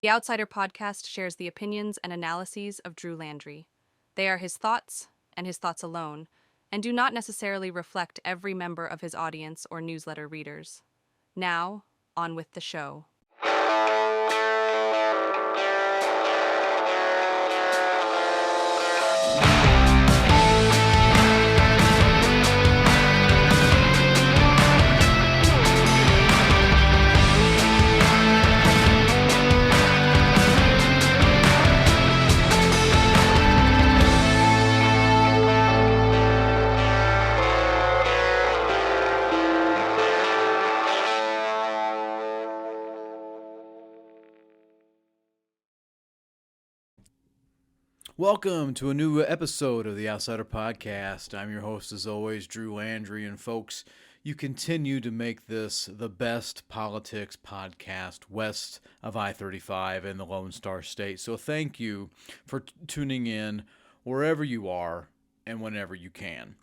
The Outsider podcast shares the opinions and analyses of Drew Landry. They are his thoughts, and his thoughts alone, and do not necessarily reflect every member of his audience or newsletter readers. Now, on with the show. Welcome to a new episode of the Outsider Podcast. I'm your host, as always, Drew Landry. And folks, you continue to make this the best politics podcast west of I-35 in the Lone Star State. So thank you for tuning in wherever you are and whenever you can.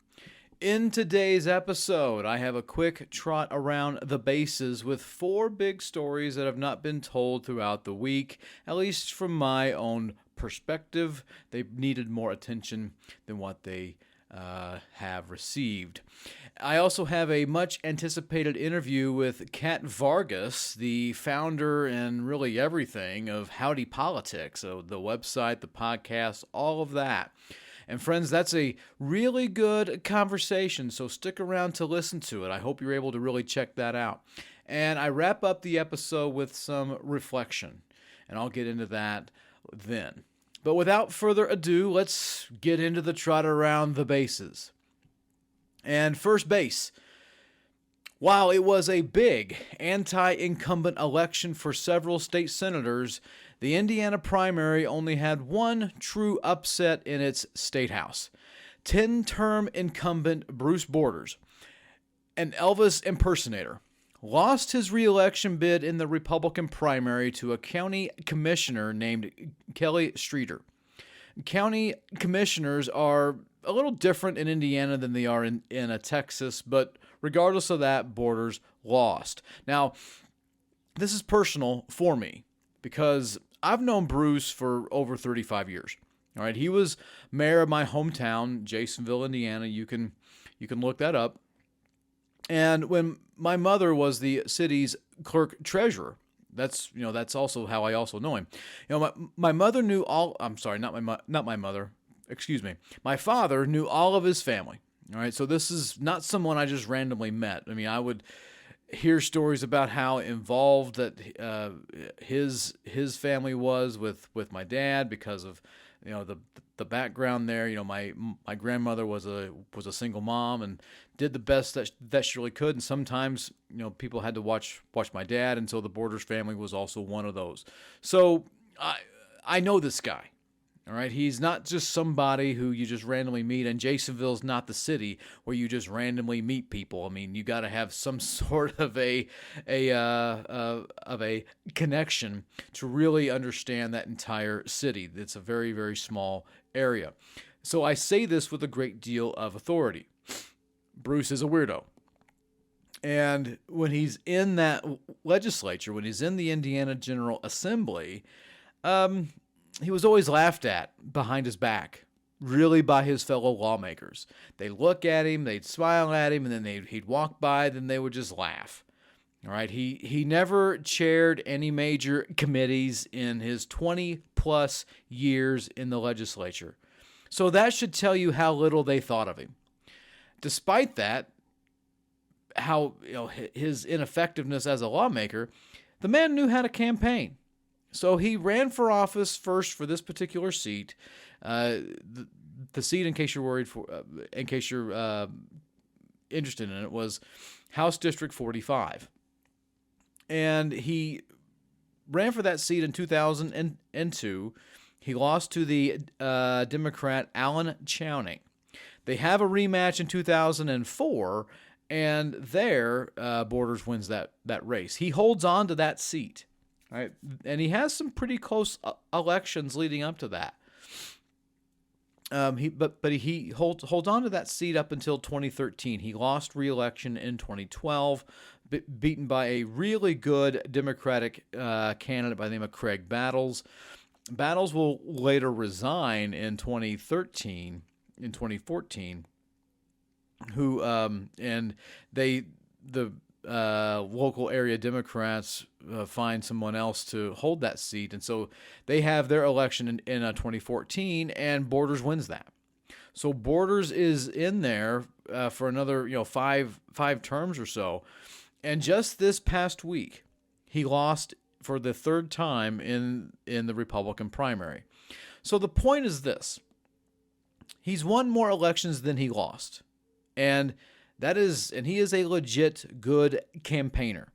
In today's episode, I have a quick trot around the bases with 4 big stories that have not been told throughout the week, at least from my own perspective. They needed more attention than what they have received. I also have a much anticipated interview with Kat Vargas, the founder and really everything of Howdy Politics, so the website, the podcast, all of that. And friends, that's a really good conversation, so stick around to listen to it. I hope you're able to really check that out. And I wrap up the episode with some reflection, and I'll get into that then. But without further ado, let's get into the trot around the bases. And first base. While it was a big anti-incumbent election for several state senators, the Indiana primary only had one true upset in its state house. 10-term incumbent Bruce Borders, an Elvis impersonator, lost his re-election bid in the Republican primary to a county commissioner named Kelly Streeter. County commissioners are a little different in Indiana than they are in Texas, but regardless of that, Borders lost. Now, this is personal for me because I've known Bruce for over 35 years. All right, he was mayor of my hometown, Jasonville, Indiana. You can look that up. And when my mother was the city's clerk treasurer, that's also how I also know him. My mother knew all. I'm sorry, not my mother. Excuse me. My father knew all of his family. All right, so this is not someone I just randomly met. I mean, I would hear stories about how involved that his family was with my dad because of the background there. My grandmother was a single mom and did the best that she really could, and sometimes people had to watch my dad, and so the Borders family was also one of those. So I know this guy. All right, he's not just somebody who you just randomly meet, and Jasonville's not the city where you just randomly meet people. I mean, you got to have some sort of a connection to really understand that entire city. It's a very, very small area. So I say this with a great deal of authority. Bruce is a weirdo. And when he's in that legislature, when he's in the Indiana General Assembly, he was always laughed at behind his back, really, by his fellow lawmakers. They'd look at him, they'd smile at him, and then he'd walk by, then they would just laugh. All right, he never chaired any major committees in his 20-plus years in the legislature. So that should tell you how little they thought of him. Despite that, how his ineffectiveness as a lawmaker, the man knew how to campaign. So he ran for office first for this particular seat. The seat, in case you're worried in case you're interested in it, was House District 45. And he ran for that seat in 2002. He lost to the Democrat Alan Chowning. They have a rematch in 2004, and there Borders wins that race. He holds on to that seat. Right? And he has some pretty close elections leading up to that. He holds on to that seat up until 2013. He lost re-election in 2012 beaten by a really good Democratic candidate by the name of Craig Battles. Battles will later resign in 2014, who and the local area Democrats find someone else to hold that seat, and so they have their election in 2014, and Borders wins that. So Borders is in there for another five terms or so, and just this past week he lost for the third time in the Republican primary. So the point is this: he's won more elections than he lost, and he is a legit good campaigner.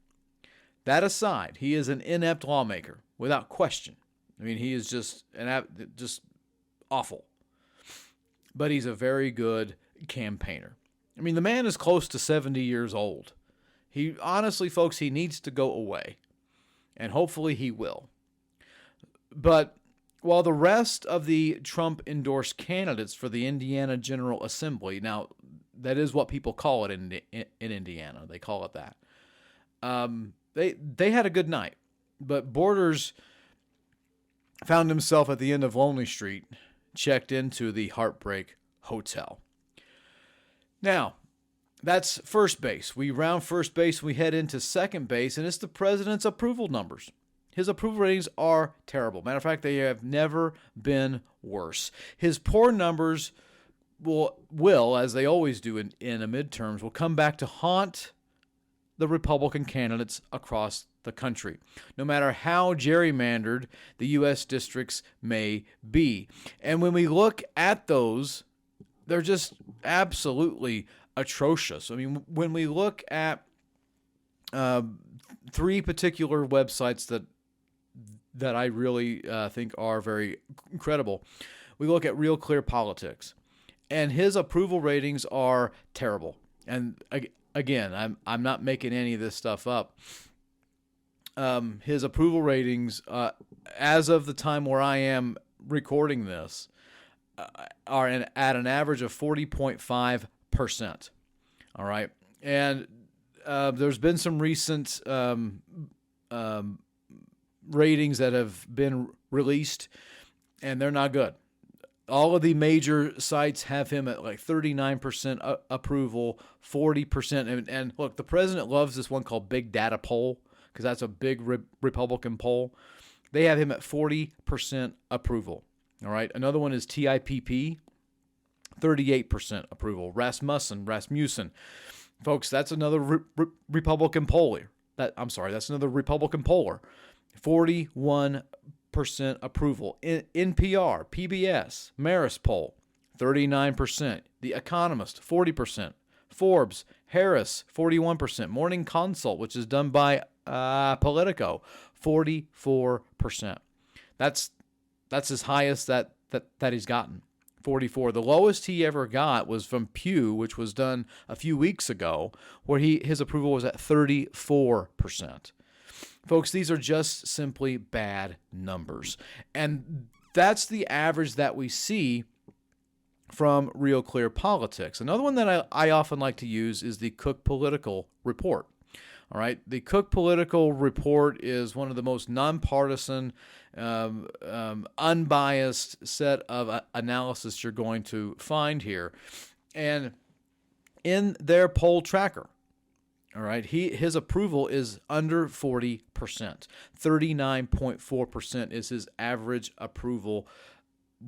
That aside, he is an inept lawmaker without question. I mean, he is just awful. But he's a very good campaigner. I mean, the man is close to 70 years old. He honestly, folks, he needs to go away, and hopefully he will. But while the rest of the Trump-endorsed candidates for the Indiana General Assembly, now that is what people call it in Indiana. They call it that. They had a good night, but Borders found himself at the end of Lonely Street, checked into the Heartbreak Hotel. Now, that's first base. We round first base, we head into second base, and it's the president's approval numbers. His approval ratings are terrible. Matter of fact, they have never been worse. His poor numbers will, as they always do in the midterms, will come back to haunt the Republican candidates across the country, no matter how gerrymandered the U.S. districts may be. And when we look at those, they're just absolutely atrocious. I mean, when we look at three particular websites that I really think are very credible, we look at Real Clear Politics. And his approval ratings are terrible. And again, I'm not making any of this stuff up. His approval ratings, as of the time where I am recording this, are at an average of 40.5%. All right, and there's been some recent ratings that have been released, and they're not good. All of the major sites have him at like 39% approval, 40%. And look, the president loves this one called Big Data Poll because that's a big Republican poll. They have him at 40% approval. All right. Another one is TIPP, 38% approval. Rasmussen. Folks, that's another Republican poller. That's another Republican poller. 41% approval. NPR, PBS, Marist poll, 39%. The Economist, 40%. Forbes, Harris, 41%. Morning Consult, which is done by Politico, 44%. That's his highest that he's gotten, 44. The lowest he ever got was from Pew, which was done a few weeks ago, where his approval was at 34%. Folks, these are just simply bad numbers. And that's the average that we see from Real Clear Politics. Another one that I often like to use is the Cook Political Report. All right, the Cook Political Report is one of the most nonpartisan, unbiased set of analysis you're going to find here. And in their poll tracker, all right, his approval is under 40%. 39.4% is his average approval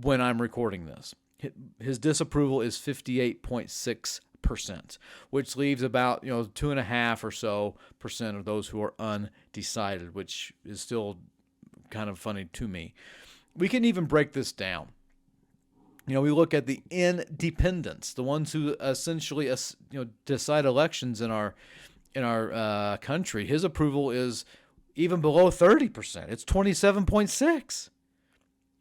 when I'm recording this. His disapproval is 58.6%, which leaves about 2.5% or so of those who are undecided, which is still kind of funny to me. We can even break this down. We look at the independents, the ones who essentially decide elections in our country. His approval is even below 30%. It's 27.6%.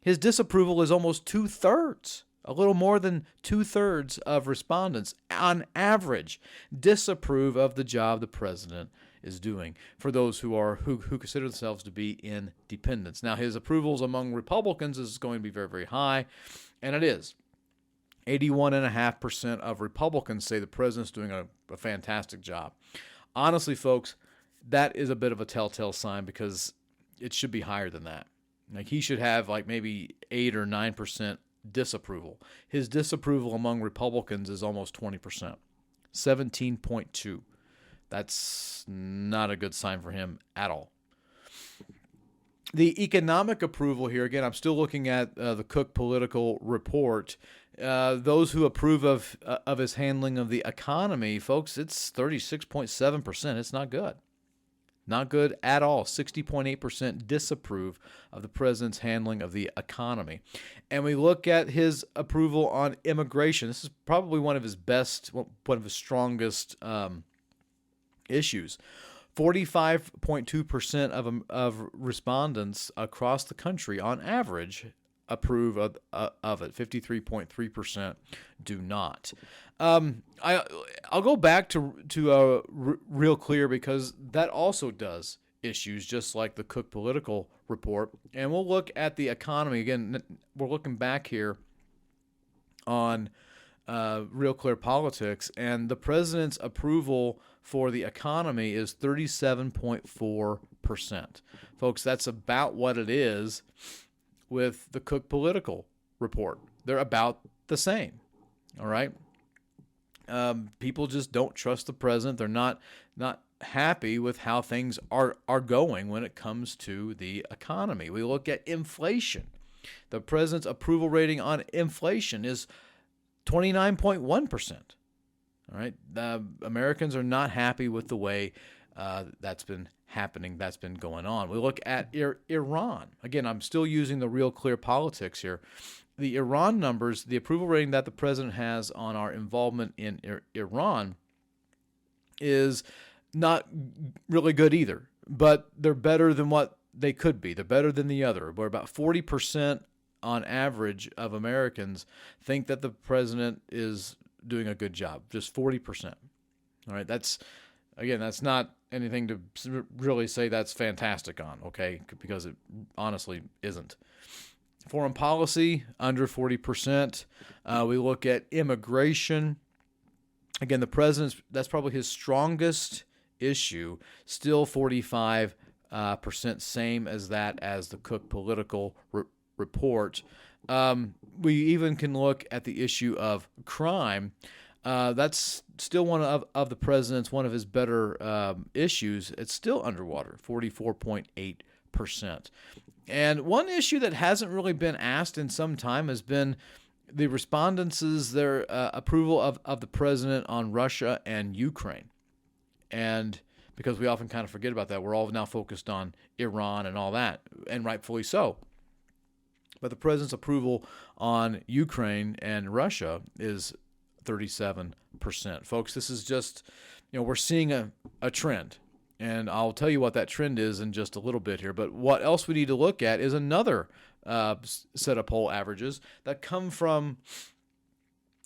His disapproval is almost 2/3. A little more than 2/3 of respondents, on average, disapprove of the job the president is doing. For those who consider themselves to be independents. Now, his approvals among Republicans is going to be very, very high, and it is. 81.5% of Republicans say the president's doing a fantastic job. Honestly, folks, that is a bit of a telltale sign because it should be higher than that. Like he should have like maybe 8 or 9% disapproval. His disapproval among Republicans is almost 20%, 17.2. That's not a good sign for him at all. The economic approval here, again, I'm still looking at the Cook Political Report. Those who approve of his handling of the economy, folks, it's 36.7%. It's not good. Not good at all. 60.8% disapprove of the president's handling of the economy. And we look at his approval on immigration. This is probably one of his strongest issues. 45.2% of respondents across the country, on average, approve of it. 53.3% do not. I'll go back to Real Clear because that also does issues just like the Cook Political Report. And we'll look at the economy. Again, we're looking back here on Real Clear Politics, and the president's approval for the economy is 37.4%. Folks, that's about what it is with the Cook Political Report. They're about the same, all right? People just don't trust the president. They're not happy with how things are going when it comes to the economy. We look at inflation. The president's approval rating on inflation is 29.1%. All right, Americans are not happy with the way that's been happening, that's been going on. We look at Iran. Again, I'm still using the Real Clear Politics here. The Iran numbers, the approval rating that the president has on our involvement in Iran is not really good either, but they're better than what they could be. They're better than the other. Where about 40% on average of Americans think that the president is doing a good job, just 40%. All right, that's not anything to really say that's fantastic on, okay, because it honestly isn't. Foreign policy, under 40%. We look at immigration. Again, the president's, that's probably his strongest issue, still 45%, same as that as the Cook Political Report. We even can look at the issue of crime. That's still one of the president's, one of his better issues. It's still underwater, 44.8%. And one issue that hasn't really been asked in some time has been the respondents' their approval of the president on Russia and Ukraine. And because we often kind of forget about that, we're all now focused on Iran and all that, and rightfully so. But the president's approval on Ukraine and Russia is 37%. Folks, this is just, we're seeing a trend. And I'll tell you what that trend is in just a little bit here. But what else we need to look at is another set of poll averages that come from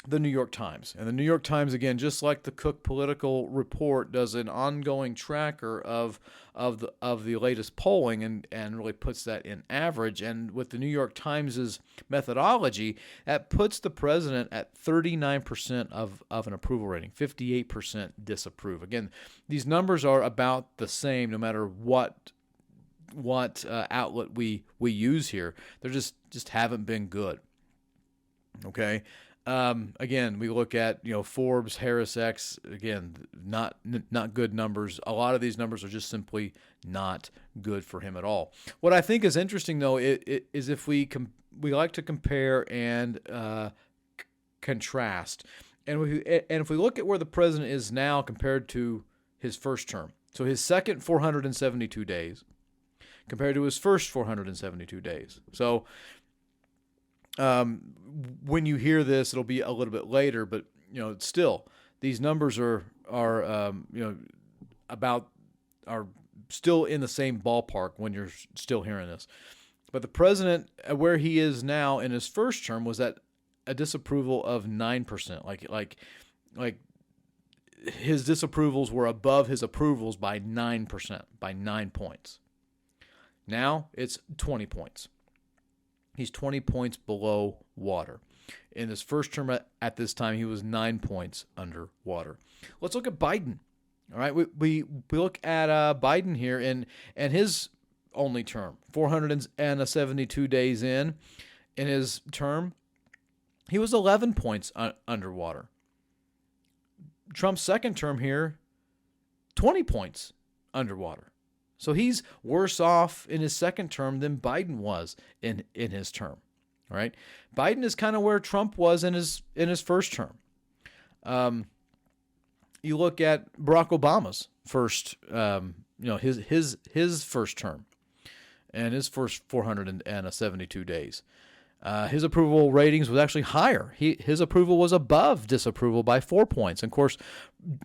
the New York Times. And the New York Times, again, just like the Cook Political Report, does an ongoing tracker of the latest polling and really puts that in average. And with the New York Times' methodology, that puts the president at 39% of an approval rating, 58% disapprove. Again, these numbers are about the same no matter what outlet we use here. They just haven't been good. Okay. Again, we look at Forbes, Harris X. Again, not good numbers. A lot of these numbers are just simply not good for him at all. What I think is interesting though is if we like to compare and contrast, and if we look at where the president is now compared to his first term, so his second 472 days compared to his first 472 days. So when you hear this, it'll be a little bit later, but still, these numbers are still in the same ballpark when you're still hearing this. But the president, where he is now in his first term, was at a disapproval of 9%. Like his disapprovals were above his approvals by 9%, by 9 points. Now it's 20 points. He's 20 points below water. In his first term at this time, he was 9 points underwater. Let's look at Biden. All right, we look at Biden here and his only term, 472 days in his term, he was 11 points underwater. Trump's second term here, 20 points underwater. So he's worse off in his second term than Biden was in his term. All right, Biden is kind of where Trump was in his first term. You look at Barack Obama's first, his first term, and his first 472 days. His approval ratings was actually higher. His approval was above disapproval by 4 points. And of course,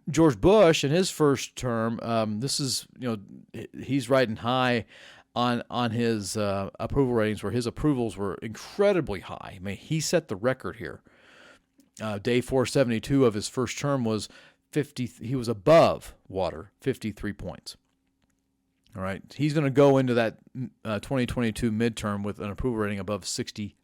George Bush in his first term, he's riding high on his approval ratings, where his approvals were incredibly high. I mean, he set the record here. Day 472 of his first term was 50. He was above water, 53 points. All right, he's going to go into that 2022 midterm with an approval rating above 60%.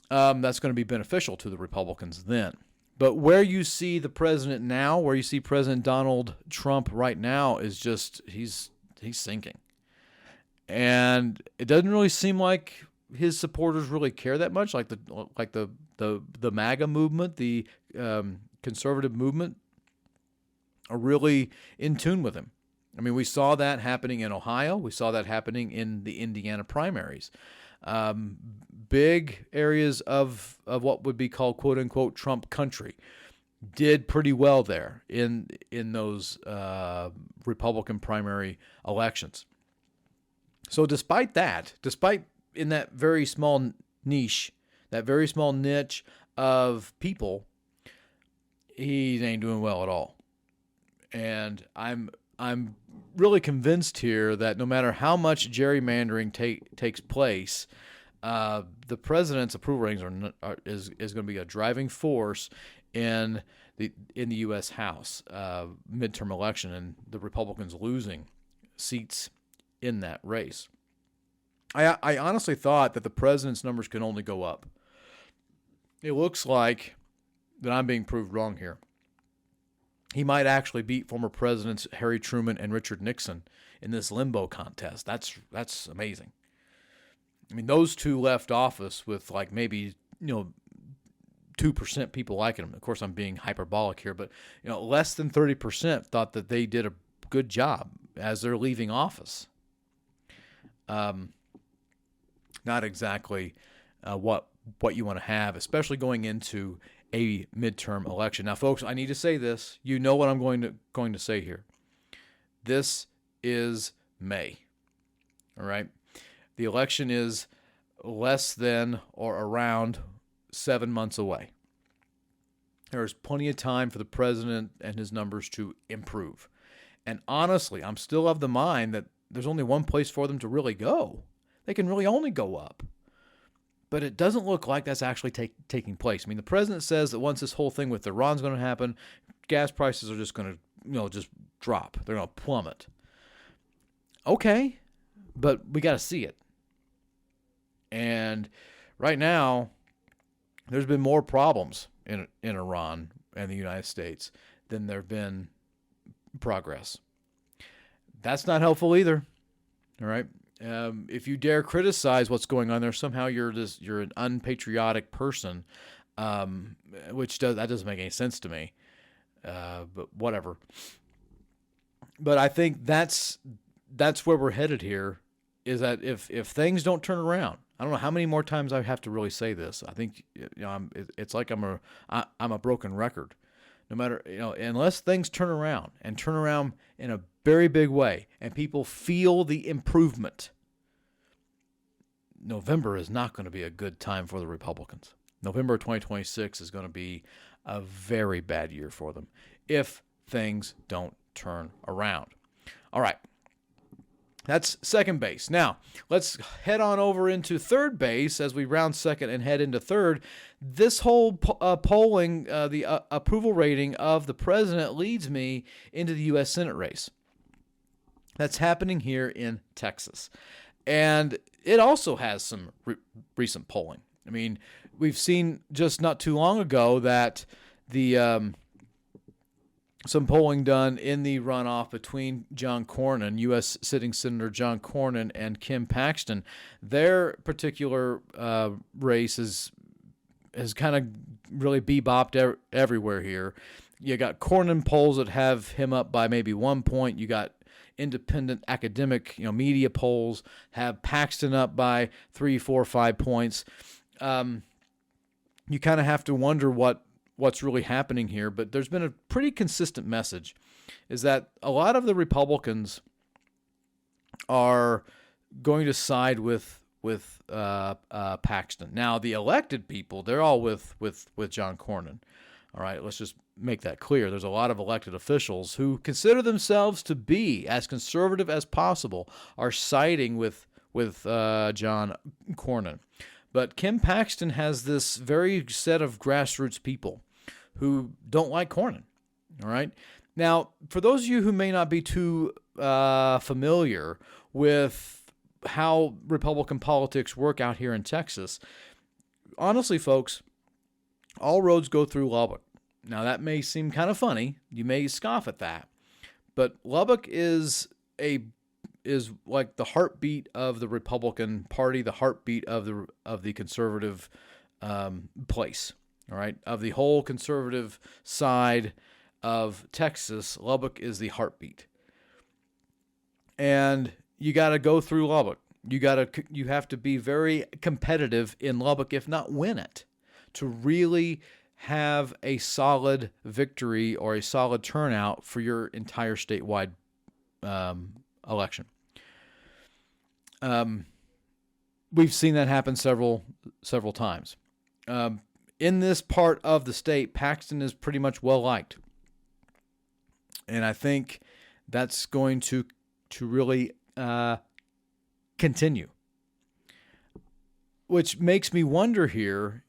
That's going to be beneficial to the Republicans then. But where you see the president now, where you see President Donald Trump right now, is just he's sinking, and it doesn't really seem like his supporters really care that much. Like the MAGA movement, the conservative movement, are really in tune with him. I mean, we saw that happening in Ohio. We saw that happening in the Indiana primaries. Big areas of what would be called "quote unquote" Trump country did pretty well there in those Republican primary elections. So despite in that very small niche, that very small niche of people, he ain't doing well at all. And I'm really convinced here that no matter how much gerrymandering takes place, the president's approval ratings is going to be a driving force in the U.S. House midterm election, and the Republicans losing seats in that race. I honestly thought that the president's numbers could only go up. It looks like that I'm being proved wrong here. He might actually beat former presidents Harry Truman and Richard Nixon in this limbo contest. That's amazing. I mean, those two left office with like maybe 2% people liking them. Of course, I'm being hyperbolic here, but less than 30% thought that they did a good job as they're leaving office. Not exactly what you want to have, especially going into a midterm election. Now, folks, I need to say this. You know what I'm going to say here. This is May. All right? The election is less than or around 7 months away. There's plenty of time for the president and his numbers to improve. And honestly, I'm still of the mind that there's only one place for them to really go. They can really only go up. But it doesn't look like that's actually taking place. I mean, the president says that once this whole thing with Iran's going to happen, gas prices are just going to, just drop. They're going to plummet. Okay, but we got to see it. And right now, there's been more problems in Iran and the United States than there have been progress. That's not helpful either. All right. If you dare criticize what's going on there, somehow you're an unpatriotic person, which doesn't make any sense to me. But whatever. But I think that's where we're headed here. Is that if things don't turn around, I don't know how many more times I have to really say this. I think it's like I'm a broken record. No matter unless things turn around in a very big way, and people feel the improvement, November is not going to be a good time for the Republicans. November 2026 is going to be a very bad year for them if things don't turn around. All right. That's second base. Now, let's head on over into third base as we round second and head into third. This whole polling, the approval rating of the president leads me into the U.S. Senate race. That's happening here in Texas. And it also has some recent polling. I mean, we've seen just not too long ago that the some polling done in the runoff between John Cornyn, U.S. sitting Senator John Cornyn, and Kim Paxton. Their particular race has kind of really bebopped everywhere here. You got Cornyn polls that have him up by maybe 1 point. You got independent academic, media polls have Paxton up by 3, 4, 5 points. You kind of have to wonder what's really happening here, but there's been a pretty consistent message, is that a lot of the Republicans are going to side with Paxton. Now, the elected people, they're all with John Cornyn. All right, let's just make that clear. There's a lot of elected officials who consider themselves to be as conservative as possible, are siding with John Cornyn. But Kim Paxton has this very set of grassroots people who don't like Cornyn. All right. Now, for those of you who may not be too familiar with how Republican politics work out here in Texas, honestly, folks, all roads go through Lubbock. Now, that may seem kind of funny. You may scoff at that. But Lubbock is like the heartbeat of the Republican Party, the heartbeat of the conservative place. All right, of the whole conservative side of Texas, Lubbock is the heartbeat. And you got to go through Lubbock. You have to be very competitive in Lubbock, if not win it, to really have a solid victory or a solid turnout for your entire statewide election. We've seen that happen several times. In this part of the state, Paxton is pretty much well liked, and I think that's going to really continue. Which makes me wonder here,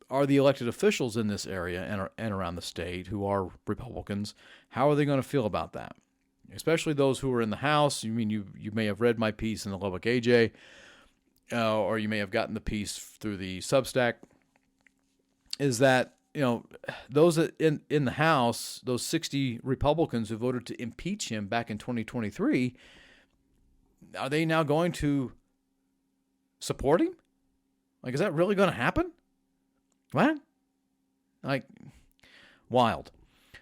are the elected officials in this area and around the state who are Republicans, how are they going to feel about that? Especially those who are in the House. You may have read my piece in the Lubbock AJ, or you may have gotten the piece through the Substack, is that, those in the House, those 60 Republicans who voted to impeach him back in 2023, are they now going to support him? Like, is that really going to happen? What? Like, wild.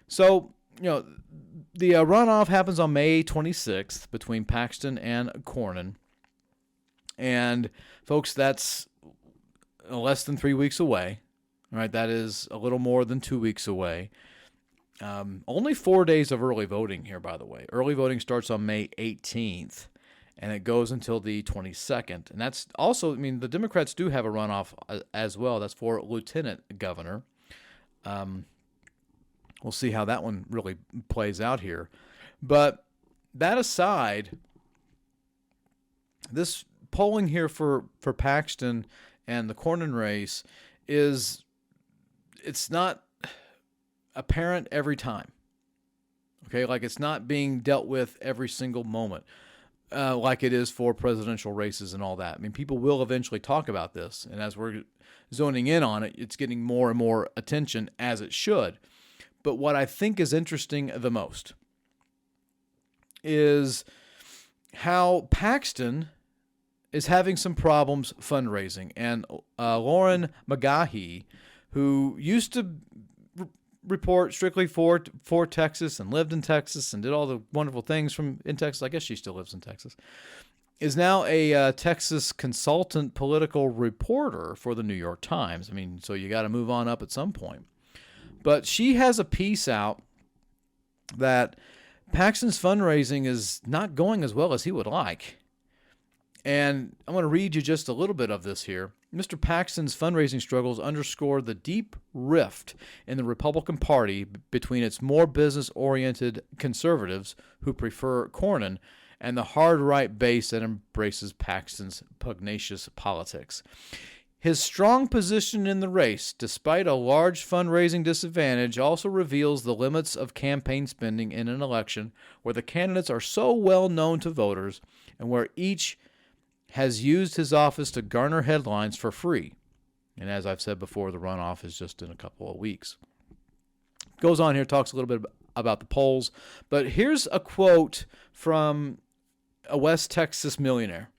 So, the runoff happens on May 26th between Paxton and Cornyn. And, folks, that's less than 3 weeks away. All right, that is a little more than 2 weeks away. Only 4 days of early voting here, by the way. Early voting starts on May 18th, and it goes until the 22nd. And that's also, the Democrats do have a runoff as well. That's for lieutenant governor. We'll see how that one really plays out here. But that aside, this polling here for Paxton and the Cornyn race it's not apparent every time. Okay, like it's not being dealt with every single moment, like it is for presidential races and all that. People will eventually talk about this, and as we're zoning in on it, it's getting more and more attention, as it should. But what I think is interesting the most is how Paxton is having some problems fundraising. And Lauren McGahee, who used to report strictly for Texas and lived in Texas and did all the wonderful things in Texas, I guess she still lives in Texas, is now a Texas consultant political reporter for the New York Times. So you got to move on up at some point. But she has a piece out that Paxton's fundraising is not going as well as he would like. And I'm going to read you just a little bit of this here. Mr. Paxton's fundraising struggles underscore the deep rift in the Republican Party between its more business-oriented conservatives who prefer Cornyn and the hard right base that embraces Paxton's pugnacious politics. His strong position in the race, despite a large fundraising disadvantage, also reveals the limits of campaign spending in an election where the candidates are so well known to voters and where each has used his office to garner headlines for free. And as I've said before, the runoff is just in a couple of weeks. Goes on here, talks a little bit about the polls. But here's a quote from a West Texas millionaire,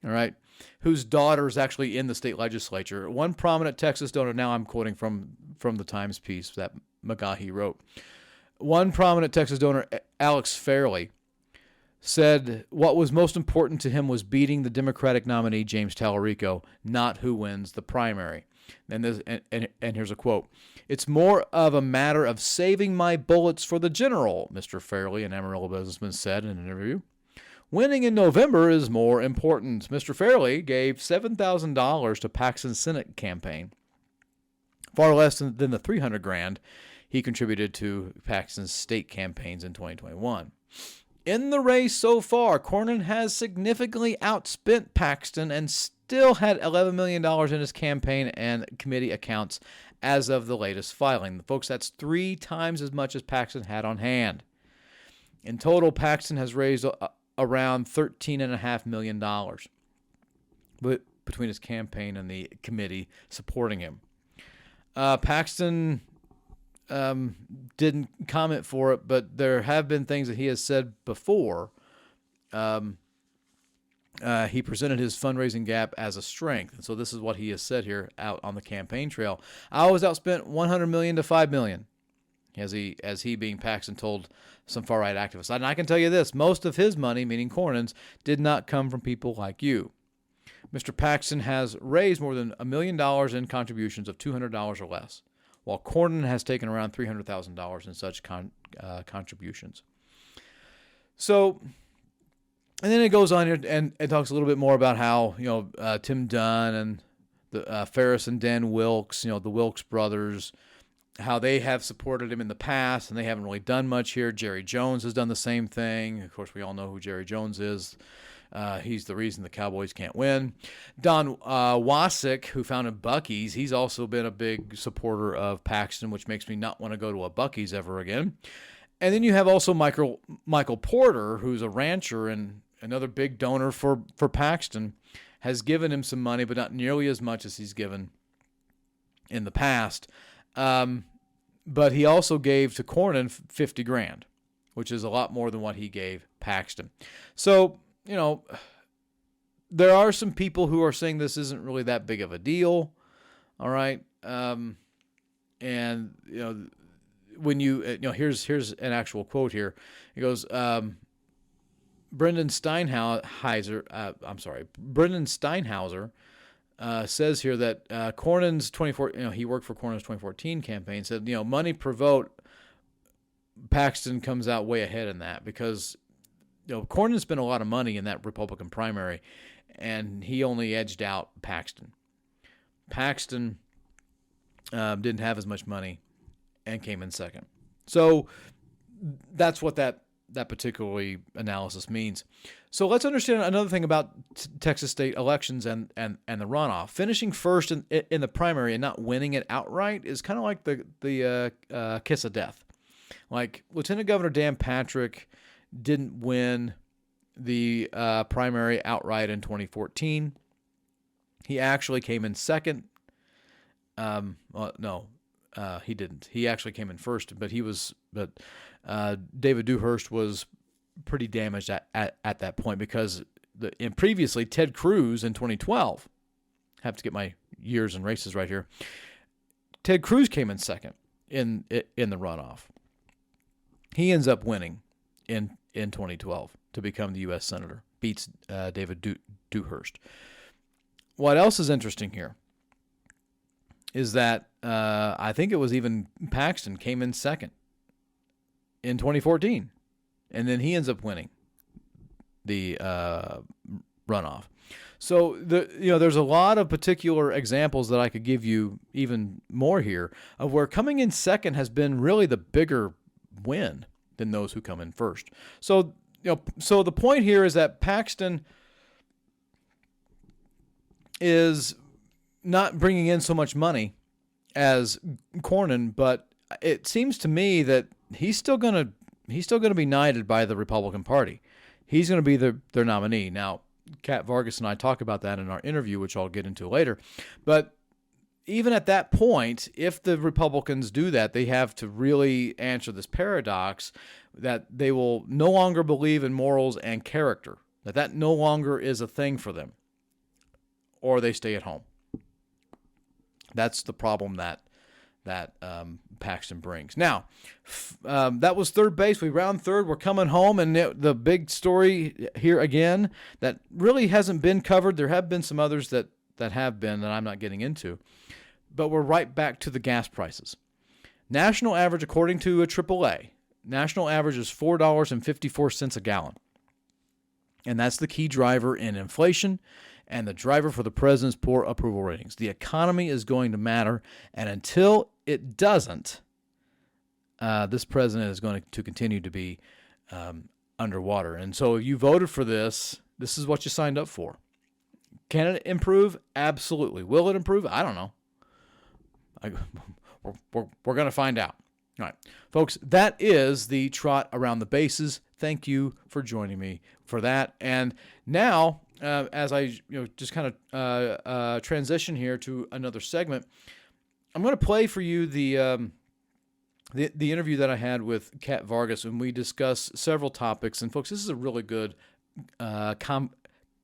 all right, whose daughter is actually in the state legislature. One prominent Texas donor, now I'm quoting from the Times piece that McGahee wrote. One prominent Texas donor, Alex Fairley, said what was most important to him was beating the Democratic nominee, James Tallarico, not who wins the primary. And here's a quote. "It's more of a matter of saving my bullets for the general," Mr. Fairley, an Amarillo businessman, said in an interview. "Winning in November is more important." Mr. Fairley gave $7,000 to Paxton's Senate campaign, far less than the $300,000 he contributed to Paxton's state campaigns in 2021. In the race so far, Cornyn has significantly outspent Paxton and still had $11 million in his campaign and committee accounts as of the latest filing. Folks, that's 3 times as much as Paxton had on hand. In total, Paxton has raised around $13.5 million between his campaign and the committee supporting him. Paxton didn't comment for it, but there have been things that he has said before. He presented his fundraising gap as a strength, and so this is what he has said here out on the campaign trail. "I was outspent $100 million to $5 million," as he being Paxton told some far-right activists. And I can tell you this, most of his money, meaning Cornyn's, did not come from people like you. Mr. Paxton has raised more than $1 million in contributions of $200 or less, while Cornyn has taken around $300,000 in such contributions. So, and then it goes on here and talks a little bit more about how, Tim Dunn and the Ferris and Dan Wilkes, the Wilkes brothers, how they have supported him in the past, and they haven't really done much here. Jerry Jones has done the same thing. Of course, we all know who Jerry Jones is. He's the reason the Cowboys can't win. Don Wasik, who founded Buc-ee's, he's also been a big supporter of Paxton, which makes me not want to go to a Buc-ee's ever again. And then you have also Michael Porter, who's a rancher and another big donor for Paxton, has given him some money, but not nearly as much as he's given in the past. But he also gave to Cornyn $50,000, which is a lot more than what he gave Paxton. So, there are some people who are saying this isn't really that big of a deal. All right. And, when here's an actual quote here. It goes, Brendan Steinhauser says here that Cornyn's he worked for Cornyn's 2014 campaign, said, money per vote, Paxton comes out way ahead in that because, Cornyn spent a lot of money in that Republican primary, and he only edged out Paxton. Paxton didn't have as much money and came in second. So that's what that particularly analysis means. So let's understand another thing about Texas state elections and the runoff. Finishing first in the primary and not winning it outright is kind of like the kiss of death. Like Lieutenant Governor Dan Patrick didn't win the primary outright in 2014. He actually came in second. He didn't. He actually came in first, but David Dewhurst was pretty damaged at that point because previously Ted Cruz in 2012, I have to get my years and races right here. Ted Cruz came in second in the runoff. He ends up winning in 2012 to become the U.S. Senator, beats David Dewhurst. What else is interesting here is that I think it was even Paxton came in second in 2014, and then he ends up winning the runoff. So there's a lot of particular examples that I could give you even more here of where coming in second has been really the bigger win than those who come in first. So the point here is that Paxton is not bringing in so much money as Cornyn, but it seems to me that he's still going to be knighted by the Republican Party. He's going to be their nominee. Now, Kat Vargas and I talk about that in our interview, which I'll get into later. But even at that point, if the Republicans do that, they have to really answer this paradox that they will no longer believe in morals and character, that no longer is a thing for them, or they stay at home. That's the problem that Paxton brings. Now, that was third base. We round third. We're coming home, and the big story here again that really hasn't been covered. There have been some others that have been that I'm not getting into, but we're right back to the gas prices. National average, according to a AAA, national average is $4.54 a gallon, and that's the key driver in inflation and the driver for the president's poor approval ratings. The economy is going to matter, and until it doesn't, this president is going to continue to be underwater. And so if you voted for this, this is what you signed up for. Can it improve? Absolutely. Will it improve? I don't know. We're going to find out. All right, folks, that is the Trot Around the Bases. Thank you for joining me for that. And now, as I just kind of transition here to another segment, I'm going to play for you the interview that I had with Kat Vargas, and we discuss several topics. And folks, this is a really good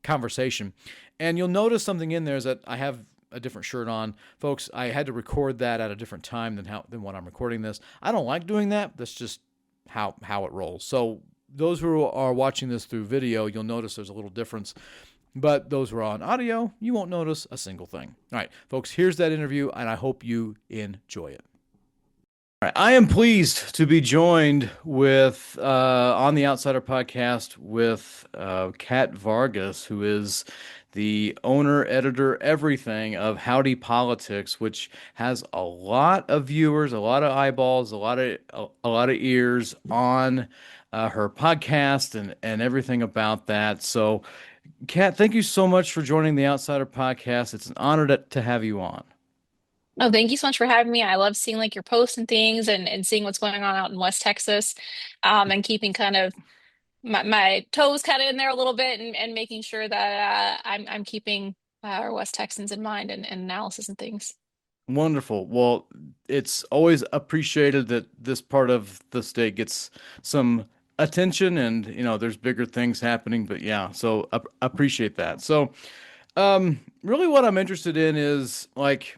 conversation. And you'll notice something in there is that I have a different shirt on. Folks, I had to record that at a different time than when I'm recording this. I don't like doing that. That's just how it rolls. So those who are watching this through video, you'll notice there's a little difference. But those who are on audio, you won't notice a single thing. All right, folks, here's that interview, and I hope you enjoy it. All right, I am pleased to be joined with on the Outsider podcast with Kat Vargas, who is the owner, editor, everything of Howdy Politics, which has a lot of viewers, a lot of eyeballs, a lot of ears on her podcast and everything about that. So, Kat, thank you so much for joining the Outsider podcast. It's an honor to have you on. Oh, thank you so much for having me. I love seeing like your posts and things and seeing what's going on out in West Texas, and keeping kind of my toes kind of in there a little bit and making sure that I'm keeping our West Texans in mind and analysis and things. Wonderful. Well, it's always appreciated that this part of the state gets some attention, and there's bigger things happening, but yeah, so appreciate that. So really what I'm interested in is, like,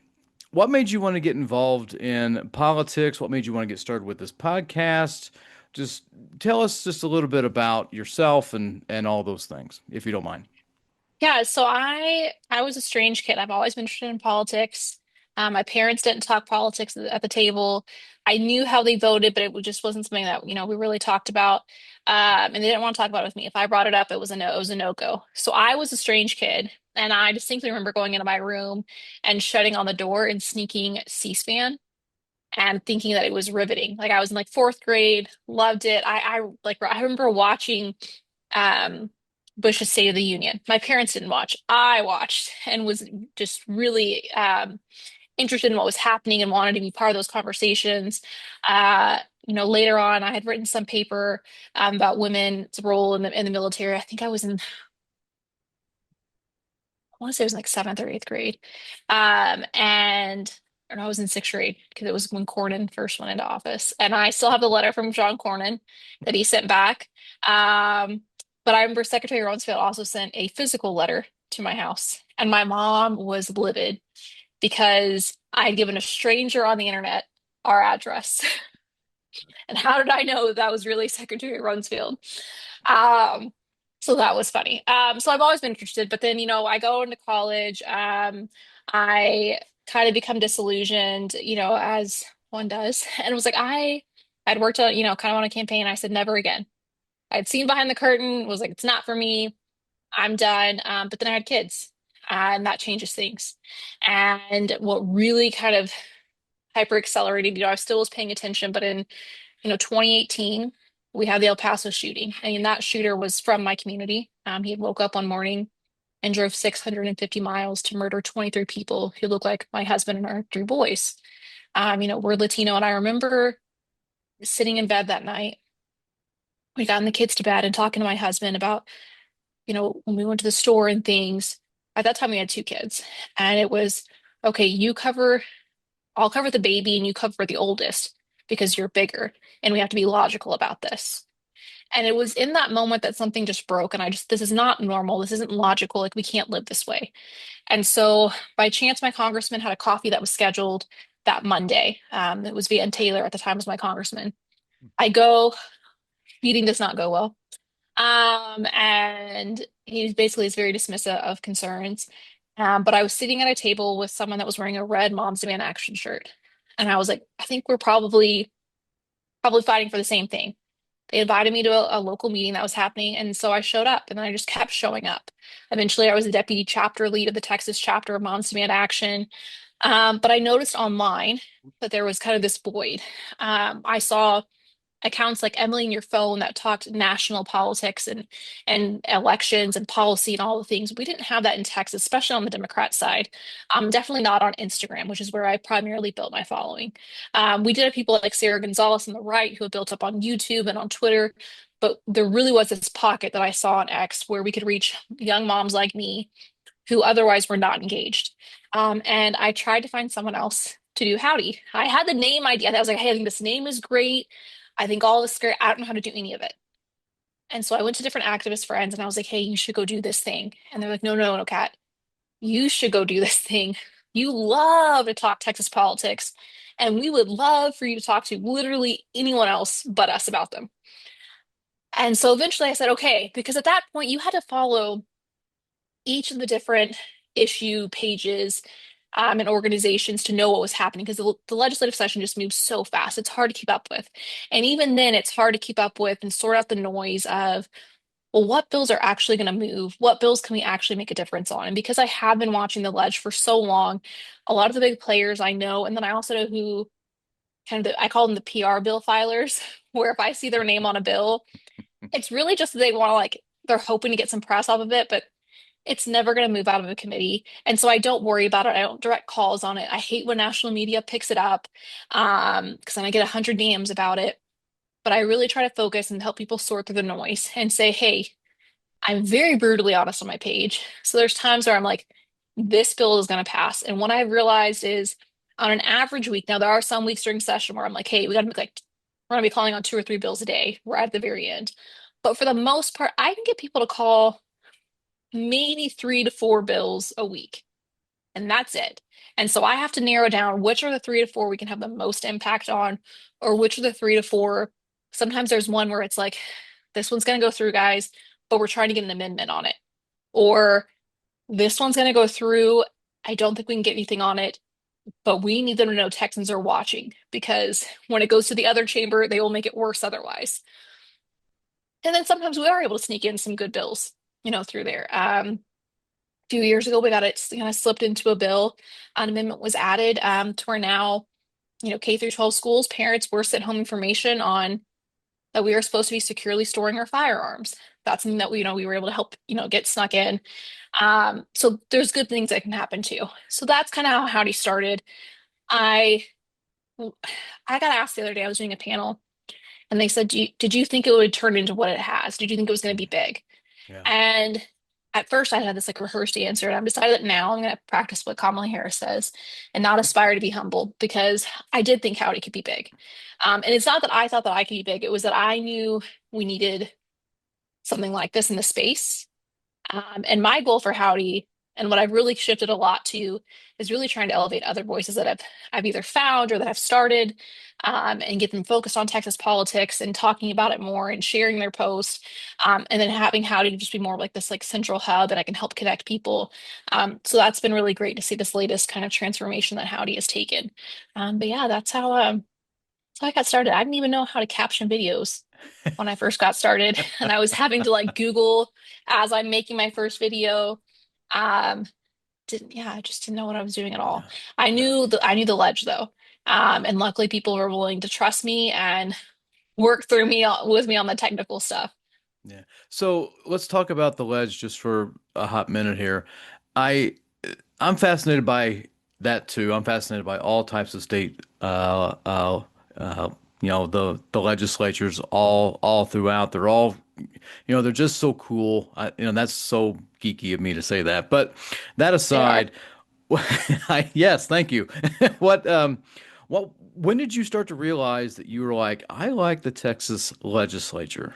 what made you want to get involved in politics? What made you want to get started with this podcast? Just tell us just a little bit about yourself and all those things, if you don't mind. Yeah, so I was a strange kid. I've always been interested in politics. My parents didn't talk politics at the table. I knew how they voted, but just wasn't something that, we really talked about. And they didn't want to talk about it with me. If I brought it up, it was a no, it was a no-go. So I was a strange kid. And I distinctly remember going into my room and shutting on the door and sneaking C-SPAN and thinking that it was riveting. Like I was in like fourth grade, loved it. I remember watching um Bush's State of the Union. My parents didn't watch. I watched and was just really interested in what was happening and wanted to be part of those conversations. Later on, I had written some paper about women's role in the military. I think I want to say it was like seventh or eighth grade. And or no, I was in sixth grade because it was when Cornyn first went into office. And I still have the letter from John Cornyn that he sent back. But I remember Secretary Rumsfeld also sent a physical letter to my house. And my mom was livid because I had given a stranger on the internet our address. And how did I know that was really Secretary Rumsfeld? Um, so that was funny. So I've always been interested, but then, I go into college. I kind of become disillusioned, as one does. And it was like I'd worked on, kind of on a campaign. I said, never again. I'd seen behind the curtain, was like, it's not for me. I'm done. But then I had kids, and that changes things. And what really kind of hyper accelerated, I still was paying attention, but in 2018, we had the El Paso shooting. And that shooter was from my community. He had woke up one morning and drove 650 miles to murder 23 people who look like my husband and our three boys. We're Latino. And I remember sitting in bed that night, we gotten the kids to bed and talking to my husband about, when we went to the store and things. At that time, we had two kids. And it was okay, I'll cover the baby and you cover the oldest because you're bigger and we have to be logical about this. And it was in that moment that something just broke and this is not normal. This isn't logical. Like we can't live this way. And so by chance, my congressman had a coffee that was scheduled that Monday. It was via Taylor at the time was my congressman. I go, meeting does not go well. And he basically is very dismissive of concerns. But I was sitting at a table with someone that was wearing a red Moms Demand Action shirt. And I was like, I think we're probably fighting for the same thing. They invited me to a local meeting that was happening, and so I showed up, and then I just kept showing up. Eventually, I was the deputy chapter lead of the Texas chapter of Moms Demand Action. But I noticed online that there was kind of this void. I saw accounts like Emily in Your Phone that talked national politics and elections and policy and all the things. We didn't have that in Texas, especially on the Democrat side. Definitely not on Instagram, which is where I primarily built my following. We did have people like Sarah Gonzalez on the right who have built up on YouTube and on Twitter, but there really was this pocket that I saw on X where we could reach young moms like me who otherwise were not engaged. And I tried to find someone else to do Howdy. I had the name idea. I was like, hey, I think this name is great. I think all this is great. I don't know how to do any of it. And so I went to different activist friends and I was like, hey, you should go do this thing. And they're like, no, no, no, Kat, you should go do this thing. You love to talk Texas politics, and we would love for you to talk to literally anyone else but us about them. And so eventually I said, okay, because at that point you had to follow each of the different issue pages and organizations to know what was happening because the legislative session just moves so fast. It's hard to keep up with. And even then, it's hard to keep up with and sort out the noise of, well, what bills are actually going to move? What bills can we actually make a difference on? And because I have been watching the ledge for so long, a lot of the big players I know, and then I also know who I call them the PR bill filers, where if I see their name on a bill, it's really just that they want to they're hoping to get some press off of it, but it's never going to move out of a committee. And so I don't worry about it. I don't direct calls on it. I hate when national media picks it up because then I get 100 DMs about it. But I really try to focus and help people sort through the noise and say, hey, I'm very brutally honest on my page. So there's times where I'm like, this bill is going to pass. And what I've realized is on an average week, now there are some weeks during session where I'm like, hey, we got to make we're going to be calling on 2 or 3 bills a day. We're at the very end. But for the most part, I can get people to call maybe 3 to 4 bills a week, and that's it. And so I have to narrow down which are the 3 to 4 we can have the most impact on, or which are the 3 to 4. Sometimes there's one where it's like, this one's going to go through, guys, but we're trying to get an amendment on it. Or this one's going to go through. I don't think we can get anything on it, but we need them to know Texans are watching because when it goes to the other chamber, they will make it worse otherwise. And then sometimes we are able to sneak in some good bills, through there. Few years ago, we got it kind of slipped into a bill. An amendment was added to where now, K through 12 schools, parents were sent home information on that we are supposed to be securely storing our firearms. That's something that we were able to help, get snuck in. So there's good things that can happen too. So that's kind of how Howdy started. I I got asked the other day, I was doing a panel, and they said, did you think it would turn into what it has? Did you think it was going to be big? Yeah. And at first, I had this rehearsed answer, and I've decided that now I'm going to practice what Kamala Harris says and not aspire to be humble because I did think Howdy could be big. And it's not that I thought that I could be big, it was that I knew we needed something like this in the space. And my goal for Howdy, and what I've really shifted a lot to, is really trying to elevate other voices that I've either found or that I've started, and get them focused on Texas politics and talking about it more and sharing their posts, and then having Howdy to just be more like this central hub that I can help connect people. So that's been really great to see this latest kind of transformation that Howdy has taken. But yeah, that's how I got started. I didn't even know how to caption videos when I first got started, and I was having to Google as I'm making my first video. Um, I just didn't know what I was doing at all. Yeah. Yeah. I knew the ledge though. And luckily people were willing to trust me and work through me with me on the technical stuff. Yeah. So let's talk about the ledge just for a hot minute here. I I'm fascinated by that too. I'm fascinated by all types of state uh the legislatures all throughout. They're all they're just so cool. That's so geeky of me to say that. But that They are. aside, Yes, thank you. What when did you start to realize that you were like, I like the Texas legislature?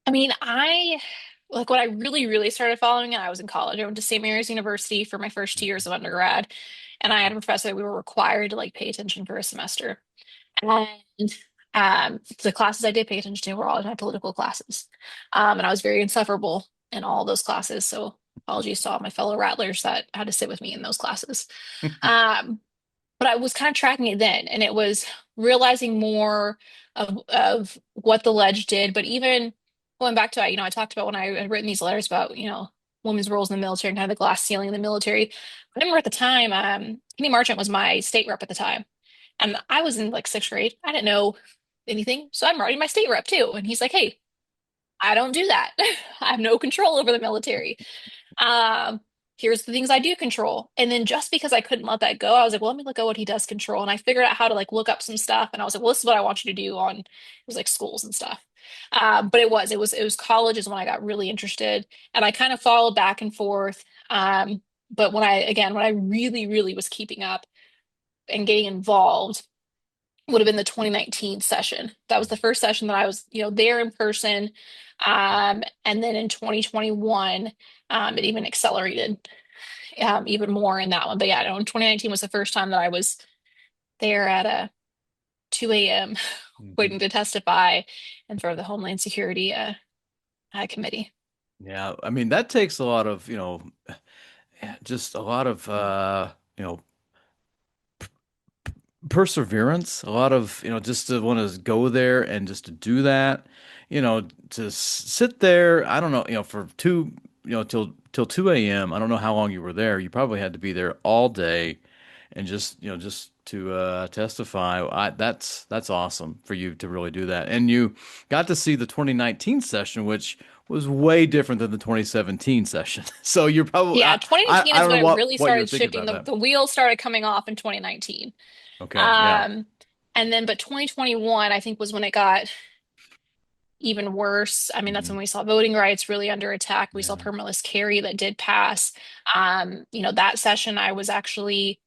I mean, I like when I really, really started following it, I was in college. I went to St. Mary's University for my first 2 years of undergrad, and I had a professor that we were required to like pay attention for a semester. And the classes I did pay attention to were all my political classes. And I was very insufferable in all those classes. So apologies to all my fellow rattlers that had to sit with me in those classes. Um, but I was kind of tracking it then, and it was realizing more of what the ledge did. But even going back to it, I talked about when I had written these letters about, women's roles in the military and kind of the glass ceiling in the military. I remember at the time, Kenny Marchant was my state rep at the time. And I was in like sixth grade. I didn't know anything. So I'm writing my state rep too. And he's like, hey, I don't do that. I have no control over the military. Um, Here's the things I do control. And then just because I couldn't let that go, I was like, well, let me look at what he does control. And I figured out how to like look up some stuff. And I was like, well, this is what I want you to do on it was like schools and stuff. But it was college is when I got really interested. And I kind of followed back and forth. But when I really, really was keeping up and getting involved would have been the 2019 session. That was the first session that I was, there in person. And then in 2021, it even accelerated even more in that one. But yeah, no, in 2019 was the first time that I was there at a 2 a.m. Mhm. waiting to testify in front of the Homeland Security committee. Yeah, I mean that takes a lot of, just a lot of you know, perseverance, a lot of, just to want to go there and just to do that, to sit there, I don't know, for till 2 a.m. I don't know how long you were there. You probably had to be there all day and just to testify. That's awesome for you to really do that. And you got to see the 2019 session, which was way different than the 2017 session. So you're probably Yeah, I 2019 is don't know when it really what you're started thinking shifting. about that. The wheels started coming off in 2019. Okay, yeah. Um, but 2021, I think, was when it got even worse. I mean, that's Hmm. when we saw voting rights really under attack. We saw Yeah. permitless carry that did pass. That session, I was actually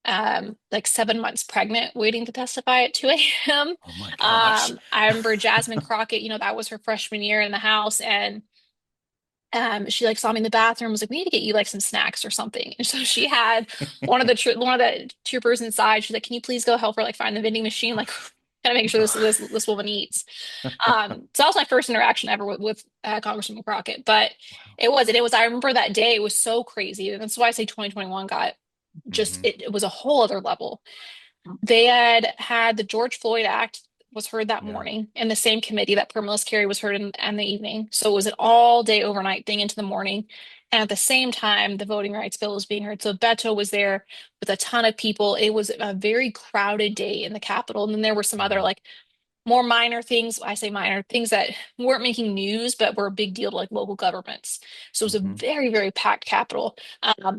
like 7 months pregnant, waiting to testify at 2 a.m. Oh my gosh. I remember Jasmine Crockett, that was her freshman year in the House, and she like saw me in the bathroom, was like, we need to get you like some snacks or something. And so she had one of the troopers inside. She's like, can you please go help her like find the vending machine, like kind of make sure this woman eats. So that was my first interaction ever with Congresswoman Crockett. But it was I remember that day, it was so crazy. And that's why I say 2021 got just Hmm. it was a whole other level. They had the George Floyd Act was heard that Yeah. morning in the same committee that permitless carry was heard in the evening. So it was an all day overnight thing into the morning. And at the same time, the voting rights bill was being heard. So Beto was there with a ton of people. It was a very crowded day in the Capitol. And then there were some other Yeah. like more minor things. I say minor things that weren't making news, but were a big deal to like local governments. So it was a Hmm. very, very packed Capitol.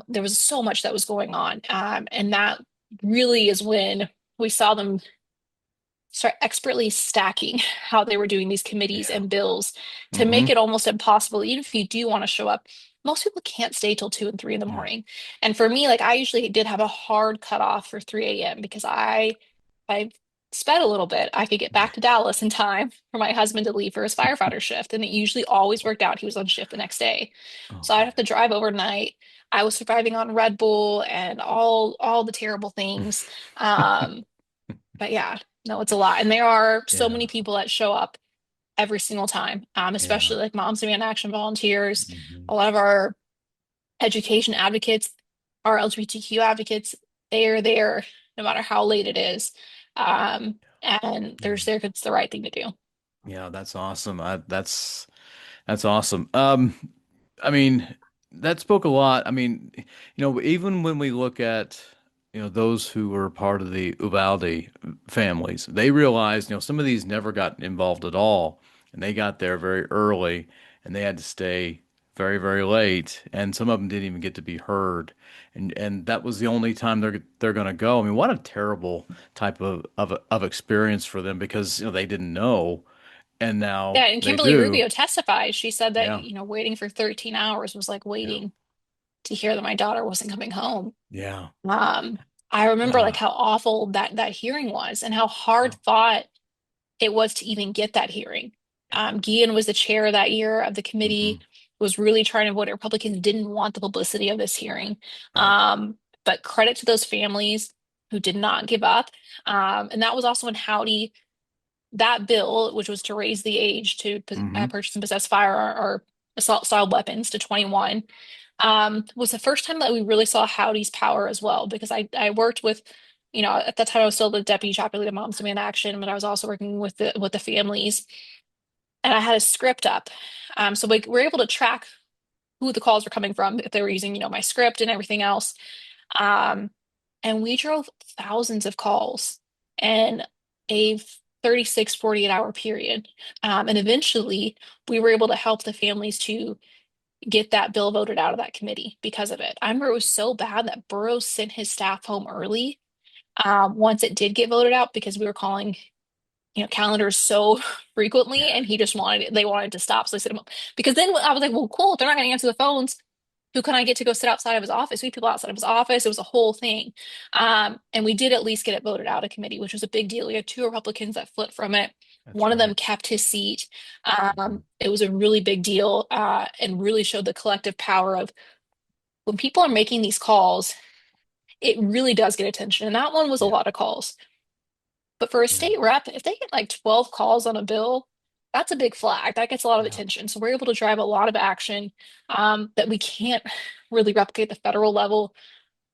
There was so much that was going on. And that really is when we saw them start expertly stacking how they were doing these committees Yeah. and bills to make Hmm. it almost impossible, even if you do want to show up. Most people can't stay till 2 and 3 in the Yeah. morning. And for me, like I usually did have a hard cutoff for 3 a.m. because I sped a little bit. I could get back to Dallas in time for my husband to leave for his firefighter shift. And it usually always worked out. He was on shift the next day. Oh So I'd man. have to drive overnight. I was surviving on Red Bull and all the terrible things. Um, but yeah, no, it's a lot. And there are so Yeah. many people that show up every single time, especially Yeah. like Moms Demand Action volunteers, Hmm. a lot of our education advocates, our LGBTQ advocates, they are there no matter how late it is. And Yeah. there's there 'cause it's the right thing to do. Yeah, that's awesome. That's awesome. I mean, that spoke a lot. I mean, even when we look at, those who were part of the Uvalde families, they realized, some of these never got involved at all, and they got there very early, and they had to stay very, very late, and some of them didn't even get to be heard, and that was the only time they're going to go. I mean, what a terrible type of experience for them because they didn't know, and Yeah, now and they Kimberly do. Rubio testified. She said that, Yeah. waiting for 13 hours was like Yeah. waiting to hear that my daughter wasn't coming home. Yeah. Um, I remember like Ah, how awful that hearing was and how yeah. hard fought it was to even get that hearing. Guillen was the chair that year of the Hmm. committee, was really trying to vote. Republicans didn't want the publicity of this hearing. Right. But credit to those families who did not give up. And that was also when Howdy, that bill, which was to raise the age to Hmm. purchase and possess firearm or assault style weapons to 21, was the first time that we really saw Howdy's power as well. Because I worked with, at that time I was still the deputy chapter leader of Moms Demand Action, but I was also working with the families, and I had a script up. So we were able to track who the calls were coming from, if they were using, my script and everything else. Um, and we drove thousands of calls in a 36, 48 hour period. And eventually we were able to help the families to get that bill voted out of that committee because of it. I remember it was so bad that Burrows sent his staff home early once it did get voted out because we were calling, calendars so frequently, and he just they wanted to stop. So I said, because then I was like, well, cool. If they're not going to answer the phones, who can I get to go sit outside of his office? We had people outside of his office. It was a whole thing. And we did at least get it voted out of committee, which was a big deal. We had two Republicans that flipped from it. That's One of them right. kept his seat. Mhm. It was a really big deal, and really showed the collective power of when people are making these calls, it really does get attention. And that one was a Yeah. lot of calls. But for a Yeah. state rep, if they get like 12 calls on a bill, that's a big flag. That gets a lot of Yeah. attention. So we're able to drive a lot of action, that we can't really replicate the federal level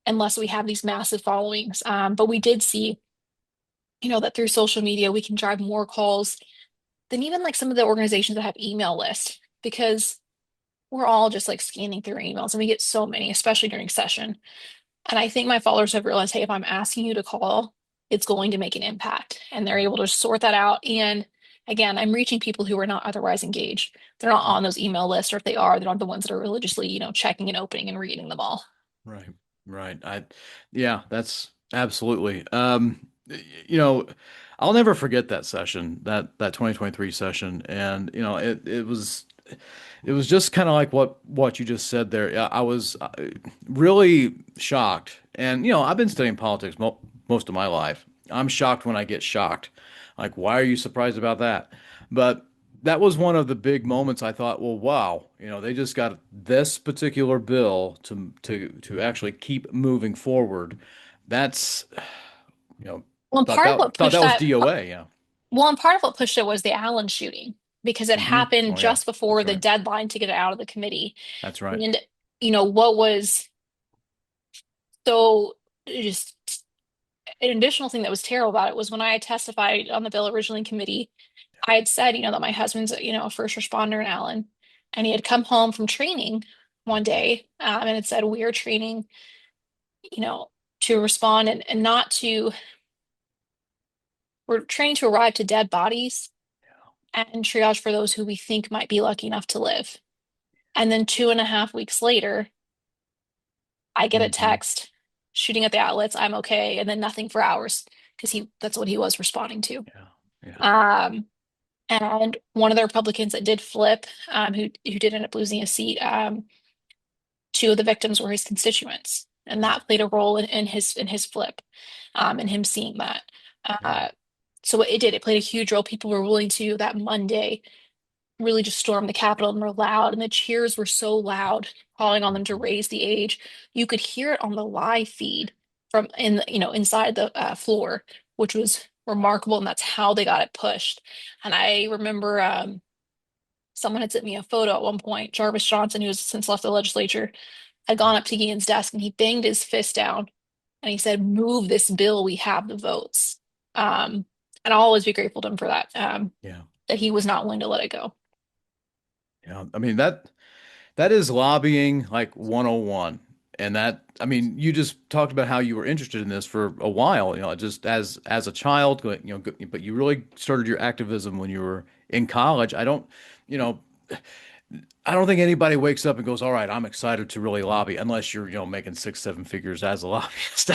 unless we have these massive followings. But we did see, that through social media, we can drive more calls than even like some of the organizations that have email lists, because we're all just like scanning through emails and we get so many, especially during session. And I think my followers have realized, hey, if I'm asking you to call, it's going to make an impact. And they're Yeah. able to sort that out. And again, I'm reaching people who are not otherwise engaged. They're not Yeah. on those email lists, or if they are, they're not the ones that are religiously, checking and opening and reading them all. Right. Right. Yeah, that's absolutely. You know, I'll never forget that session, that 2023 session. And, it was just kind of like what you just said there. Yeah, I was really shocked. And, I've been studying politics most of my life. I'm shocked when I get shocked. Like, why are you surprised about that? But that was one of the big moments I thought, well, wow, they just got this particular bill to actually keep moving forward. That's, you know, Well, and thought part of that what thought pushed that was that, DOA, yeah. well, and part of what pushed it was the Allen shooting, because it Hmm. happened Oh yeah, just before that's the right. deadline to get it out of the committee. That's right. And, what was so just an additional thing that was terrible about it was when I had testified on the bill originally in committee, I had said, that my husband's, a first responder in Allen, and he had come home from training one day, and it said, we are training, you know, to respond and not to, we're training to arrive to dead bodies and triage for those who we think might be lucky enough to live. And then 2.5 weeks later, I get a Hmm. text shooting at the outlets, I'm okay, and then nothing for hours because that's what he was responding to. Yeah. Yeah. Um, and one of the Republicans that did flip, who did end up losing a seat, two of the victims were his constituents, and Yeah. that played a role in his flip, and him seeing that. Yeah. Uh, so it did. It played a huge role. People were willing to that Monday really just storm the Capitol and were loud, and the cheers were so loud, calling on them to Hmm. raise the age. You could hear it on the live feed from inside the floor, which was remarkable, and that's how they got it pushed. And I remember someone had sent me a photo at one point. Jarvis Johnson, who has since left the legislature, had gone up to Guillen's desk and he banged his fist down and he said, "Move this bill. We have the votes." Um, and I'll always be grateful to him for that. Yeah. That he was not willing to let it go. Yeah. I mean that is lobbying like 101. And that, I mean, you just talked about how you were interested in this for a while, just as a child, but you really started your activism when you were in college. You know, I don't think anybody wakes up and goes, "All right, I'm excited to really lobby," unless you're, making six, seven figures as a lobbyist.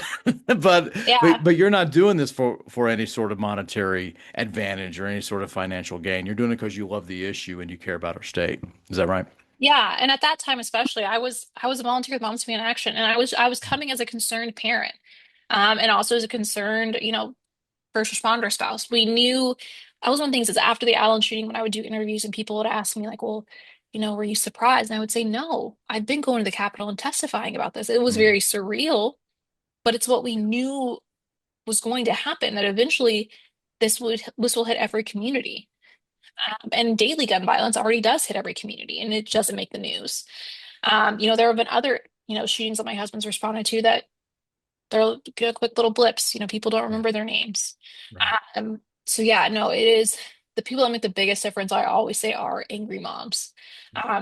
But Yeah. but you're not doing this for any sort of monetary advantage or any sort of financial gain. You're doing it because you love the issue and you care about our state. Is that right? Yeah, and at that time especially, I was a volunteer with Moms to Be in Action, and I was coming as a concerned parent, and also as a concerned, first responder spouse. We knew that was one of the things is after the Allen shooting, when I would do interviews and people would ask me like, well, were you surprised? And I would say, no, I've been going to the Capitol and testifying about this. It was Mm, very surreal, but it's what we knew was going to happen, that eventually this will hit every community. And daily gun violence already does hit every community, and it doesn't make the news. There have been other, shootings that my husband's responded to that they're quick little blips. People don't yeah, remember their names. right. So yeah, no, it is the people that make the biggest difference, I always say, are angry moms.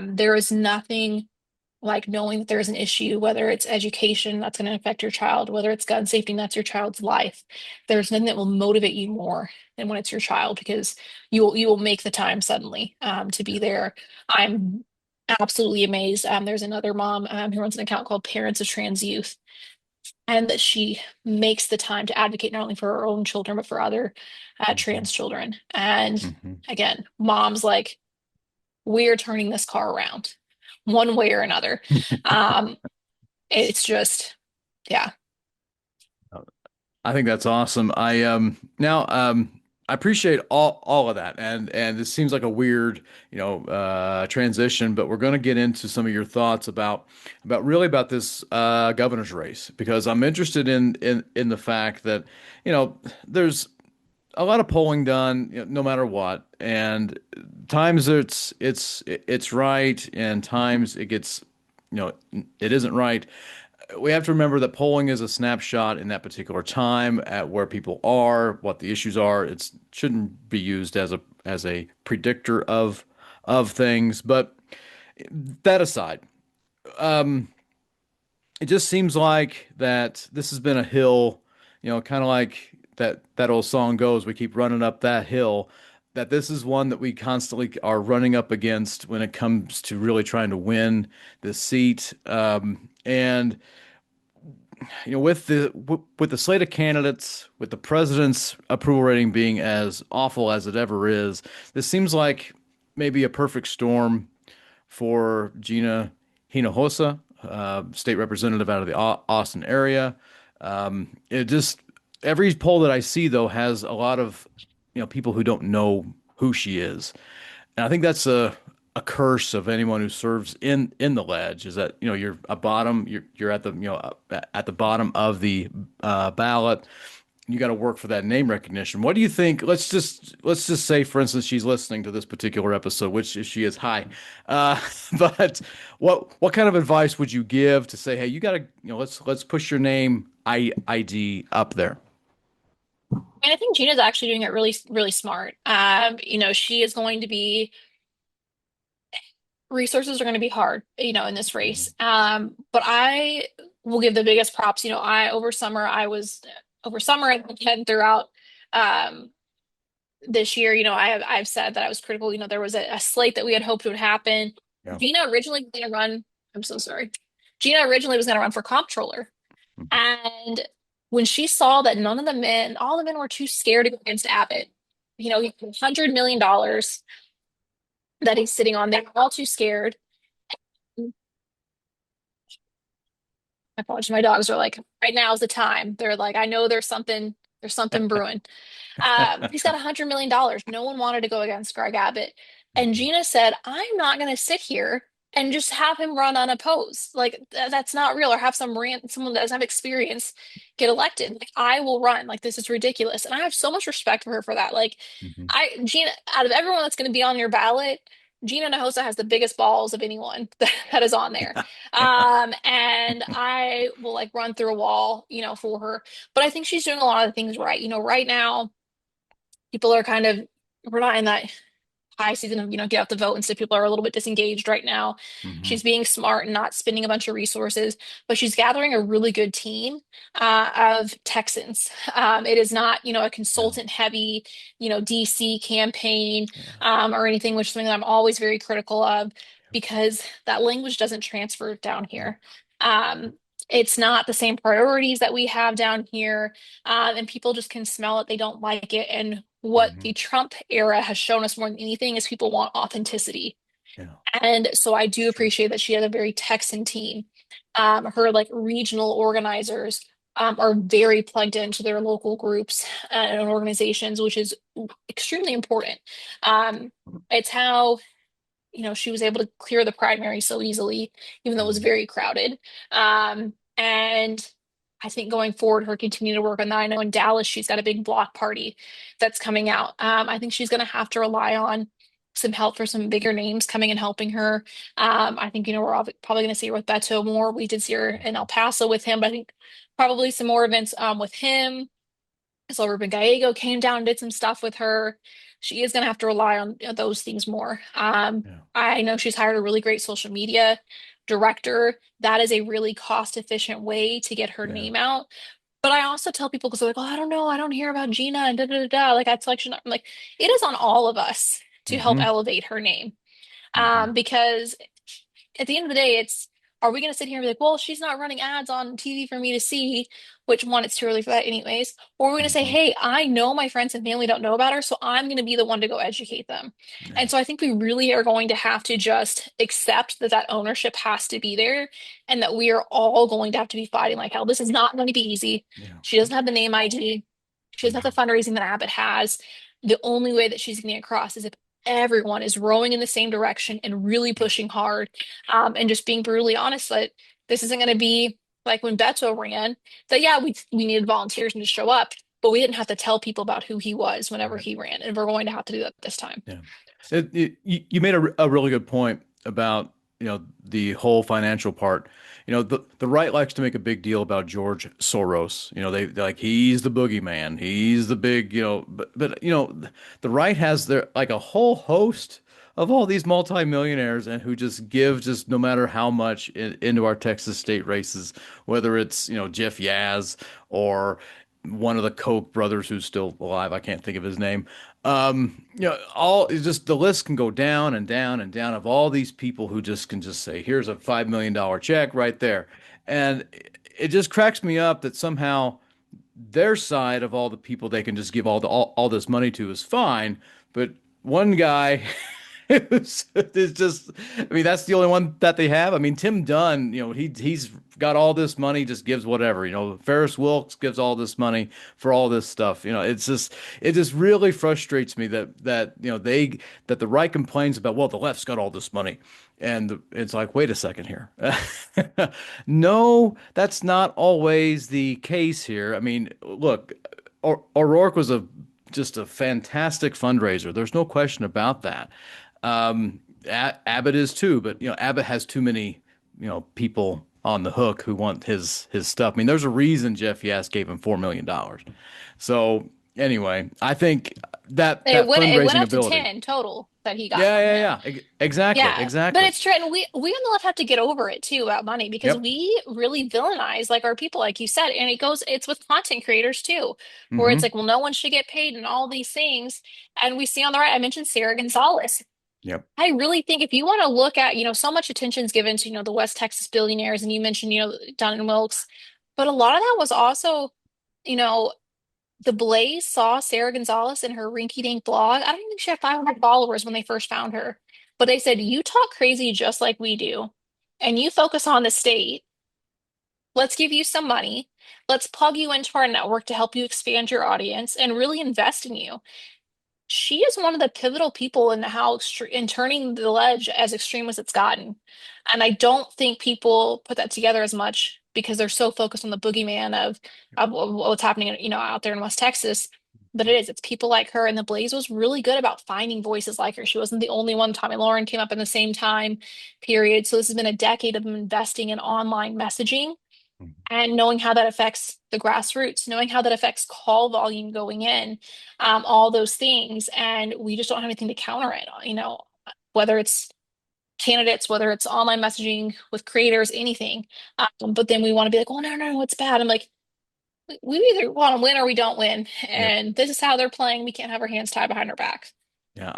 There is nothing like knowing that there's an issue, whether it's education that's going to affect your child, whether it's gun safety and that's your child's life. There's nothing that will motivate you more than when it's your child, because you will make the time suddenly to be there. I'm absolutely amazed. There's another mom who runs an account called Parents of Trans Youth, and that she makes the time to advocate not only for her own children but for other Hmm. trans children. And Hmm. again, mom's like, we're turning this car around one way or another. Um, it's just, yeah. I think that's awesome. I appreciate all of that, and this seems like a weird, transition, but we're going to get into some of your thoughts about this governor's race, because I'm interested in the fact that, there's a lot of polling done, no matter what, and times it's right, and times it gets, it isn't right. We have to remember that polling is a snapshot in that particular time at where people are, what the issues are. It shouldn't be used as a predictor of things. But that aside, um, it just seems like that this has been a hill, kind of like that old song goes, we keep running up that hill. That this is one that we constantly are running up against when it comes to really trying to win the seat. And with the slate of candidates, with the president's approval rating being as awful as it ever is, this seems like maybe a perfect storm for Gina Hinojosa, state representative out of the Austin area. It just every poll that I see though has a lot of people who don't know who she is, and I think that's a curse of anyone who serves in the ledge, is that you're a bottom, you're at the at the bottom of the ballot. You got to work for that name recognition. What do you think? Let's just say, for instance, she's listening to this particular episode, which she is. Hi, uh, but what kind of advice would you give to say, hey, you got to let's push your name ID up there. And I think Gina's actually doing it really, really smart. She is going to be, resources are going to be hard, in this race. But I will give the biggest props. Over summer and throughout, um, this year, I've said that I was critical. There was a slate that we had hoped would happen. Yeah. Gina originally was going to run. I'm so sorry. Gina originally was going to run for comptroller, and when she saw that none of the men, all the men were too scared to go against Abbott. He had $100 million that he's sitting on. They're all too scared. I apologize. My dogs are like, right now is the time. They're like, I know there's something brewing. He's got $100 million. No one wanted to go against Greg Abbott. And Mhm. Gina said, I'm not going to sit here and just have him run unopposed. Like, that's not real. Or have someone that doesn't have experience get elected. Like, I will run. Like, this is ridiculous. And I have so much respect for her for that. Like, Mhm. Gina, out of everyone that's going to be on your ballot, Gina Nahosa has the biggest balls of anyone that is on there. And I will like run through a wall, for her. But I think she's doing a lot of things right. Right now, people are kind of, we're not in that high season of, get out the vote, and so people are a little bit disengaged right now. Mhm. She's being smart and not spending a bunch of resources, but she's gathering a really good team of Texans. It is not, a Yeah. consultant heavy, DC campaign Yeah. or anything, which is something that I'm always very critical of, because that language doesn't transfer down Yeah. here. Um, it's not the same priorities that we have down here, and people just can smell it. They don't like it. And what Mhm. the Trump era has shown us more than anything is people want authenticity. Yeah. And so I do True. appreciate that she has a very Texan team. Her like regional organizers are very plugged into their local groups and organizations, which is extremely important. It's how she was able to clear the primary so easily, even though it was Mhm. very crowded. And I think going forward, her continuing to work on that. I know in Dallas, she's got a big block party that's coming out. I think she's going to have to rely on some help for some bigger names coming and helping her. I think, we're probably going to see her with Beto more. We did see her in El Paso with him, but I think probably some more events with him. So Ruben Gallego came down and did some stuff with her. She is going to have to rely on those things more. Yeah. I know she's hired a really great social media director. That is a really cost efficient way to get her Yeah. name out. But I also tell people because they're like, oh, I don't know, I don't hear about Gina and da da da da. Like at selection, I'm like, it is on all of us to help Hmm. elevate her name. Hmm. Because at the end of the day, are we going to sit here and be like, well, she's not running ads on TV for me to see, which one, it's too early for that anyways. Or we're going to say, Hmm. hey, I know my friends and family don't know about her, so I'm going to be the one to go educate them. Yeah. And so I think we really are going to have to just accept that that ownership has to be there and that we are all going to have to be fighting like hell. This is not going to be easy. Yeah. She doesn't have the name ID. She doesn't have Mhm. the fundraising that Abbott has. The only way that she's getting across is if everyone is rowing in the same direction and really Yeah. pushing hard, and just being brutally honest that this isn't going to be like when Beto ran, that yeah, we needed volunteers and to show up, but we didn't have to tell people about who he was whenever Right. he ran, and we're going to have to do that this time. Yeah. You made a really good point about, the whole financial part. The right likes to make a big deal about George Soros. They're like he's the boogeyman. He's the big, but the right has their like a whole host of all these multimillionaires and who just give just no matter how much into our Texas state races, whether it's, Jeff Yaz or one of the Koch brothers who's still alive. I can't think of his name. All it's just the list can go down and down and down of all these people who just can just say, here's a $5 million check right there. And it just cracks me up that somehow their side of all the people they can just give all this money to is fine, but one guy is just, I mean, that's the only one that they have. I mean, Tim Dunn, he's got all this money, just gives whatever. Ferris Wilks gives all this money for all this stuff. It just really frustrates me that the right complains about, well, the left's got all this money. And it's like, wait a second here. No, that's not always the case here. I mean, look, O'Rourke was just a fantastic fundraiser. There's no question about that. Abbott is too, but Abbott has too many, people on the hook who want his stuff. I mean, there's a reason Jeff Yass gave him $4 million. So anyway, I think that It went fundraising up to ability. 10 total that he got Yeah, from yeah, him. yeah. Exactly, Yeah, but exactly. it's true, and we on the left have to get over it too about money because Yep. we really villainize like our people, like you said, and it's with content creators too, where it's Hmm. like, well, no one should get paid and all these things, and we see on the right. I mentioned Sarah Gonzalez. Yep. I really think if you want to look at, so much attention is given to, the West Texas billionaires, and you mentioned, Dunn and Wilkes, but a lot of that was also, you know, the Blaze saw Sarah Gonzalez in her rinky-dink blog. I don't even think she had 500 followers when they first found her. But they said, you talk crazy just like we do, and you focus on the state. Let's give you some money. Let's plug you into our network to help you expand your audience and really invest in you. She is one of the pivotal people in in turning the ledge as extreme as it's gotten. And I don't think people put that together as much because they're so focused on the boogeyman of what's happening, out there in West Texas. But it's people like her, and the Blaze was really good about finding voices like her. She wasn't the only one. Tommy Lauren came up in the same time period. So this has been a decade of investing in online messaging and knowing how that affects the grassroots, knowing how that affects call volume going in, all those things. And we just don't have anything to counter it, whether it's candidates, whether it's online messaging with creators, anything. But then we want to be like, oh, no, no, no, it's bad. I'm like, we either want to win or we don't win. Yep. And this is how they're playing. We can't have our hands tied behind our back. Yeah,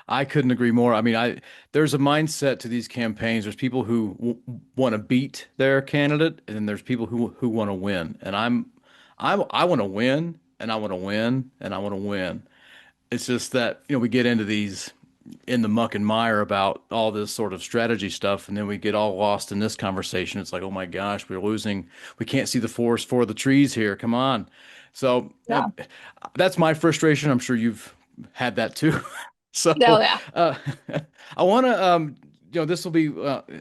I couldn't agree more. I mean, there's a mindset to these campaigns. There's people who w want to beat their candidate, and then there's people who want to win. And I want to win, and I want to win, and I want to win. It's just that, we get into these in the muck and mire about all this sort of strategy stuff, and then we get all lost in this conversation. It's like, oh my gosh, we're losing. We can't see the forest for the trees here. Come on. So Yeah. that's my frustration. I'm sure you've had that too. Oh So yeah. uh, I want to, this will be.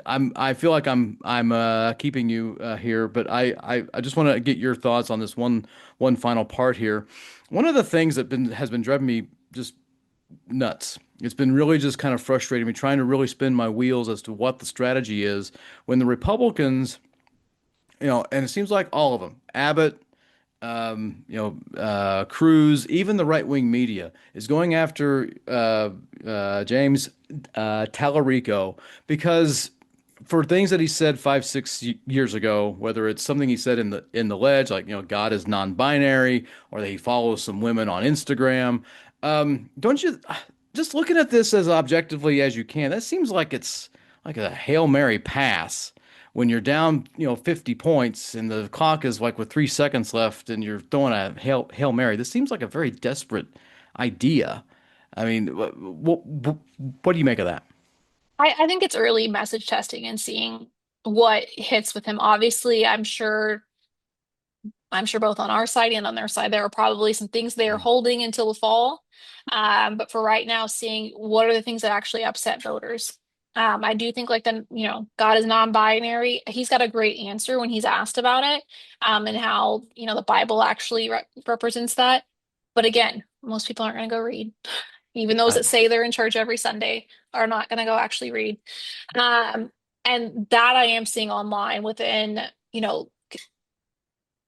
I feel like I'm keeping you here, but I just want to get your thoughts on this one final part here. One of the things that has been driving me just nuts. It's been really just kind of frustrating me trying to really spin my wheels as to what the strategy is when the Republicans, and it seems like all of them, Abbott, Cruz, even the right-wing media is going after James Tallarico because for things that he said 5, 6 years ago, whether it's something he said in the ledge, like God is non-binary, or that he follows some women on Instagram, don't you just looking at this as objectively as you can? That seems like it's like a Hail Mary pass when you're down, 50 points and the clock is like with 3 seconds left and you're throwing a Hail Mary. This seems like a very desperate idea. I mean, what do you make of that? I think it's early message testing and seeing what hits with him. Obviously, I'm sure both on our side and on their side, there are probably some things they are holding until the fall. But for right now, seeing what are the things that actually upset voters. I do think like God is non-binary. He's got a great answer when he's asked about it, and how, the Bible actually represents that. But again, most people aren't going to go read. Even those I, that say they're in church every Sunday are not going to go actually read. Um, and that I am seeing online within,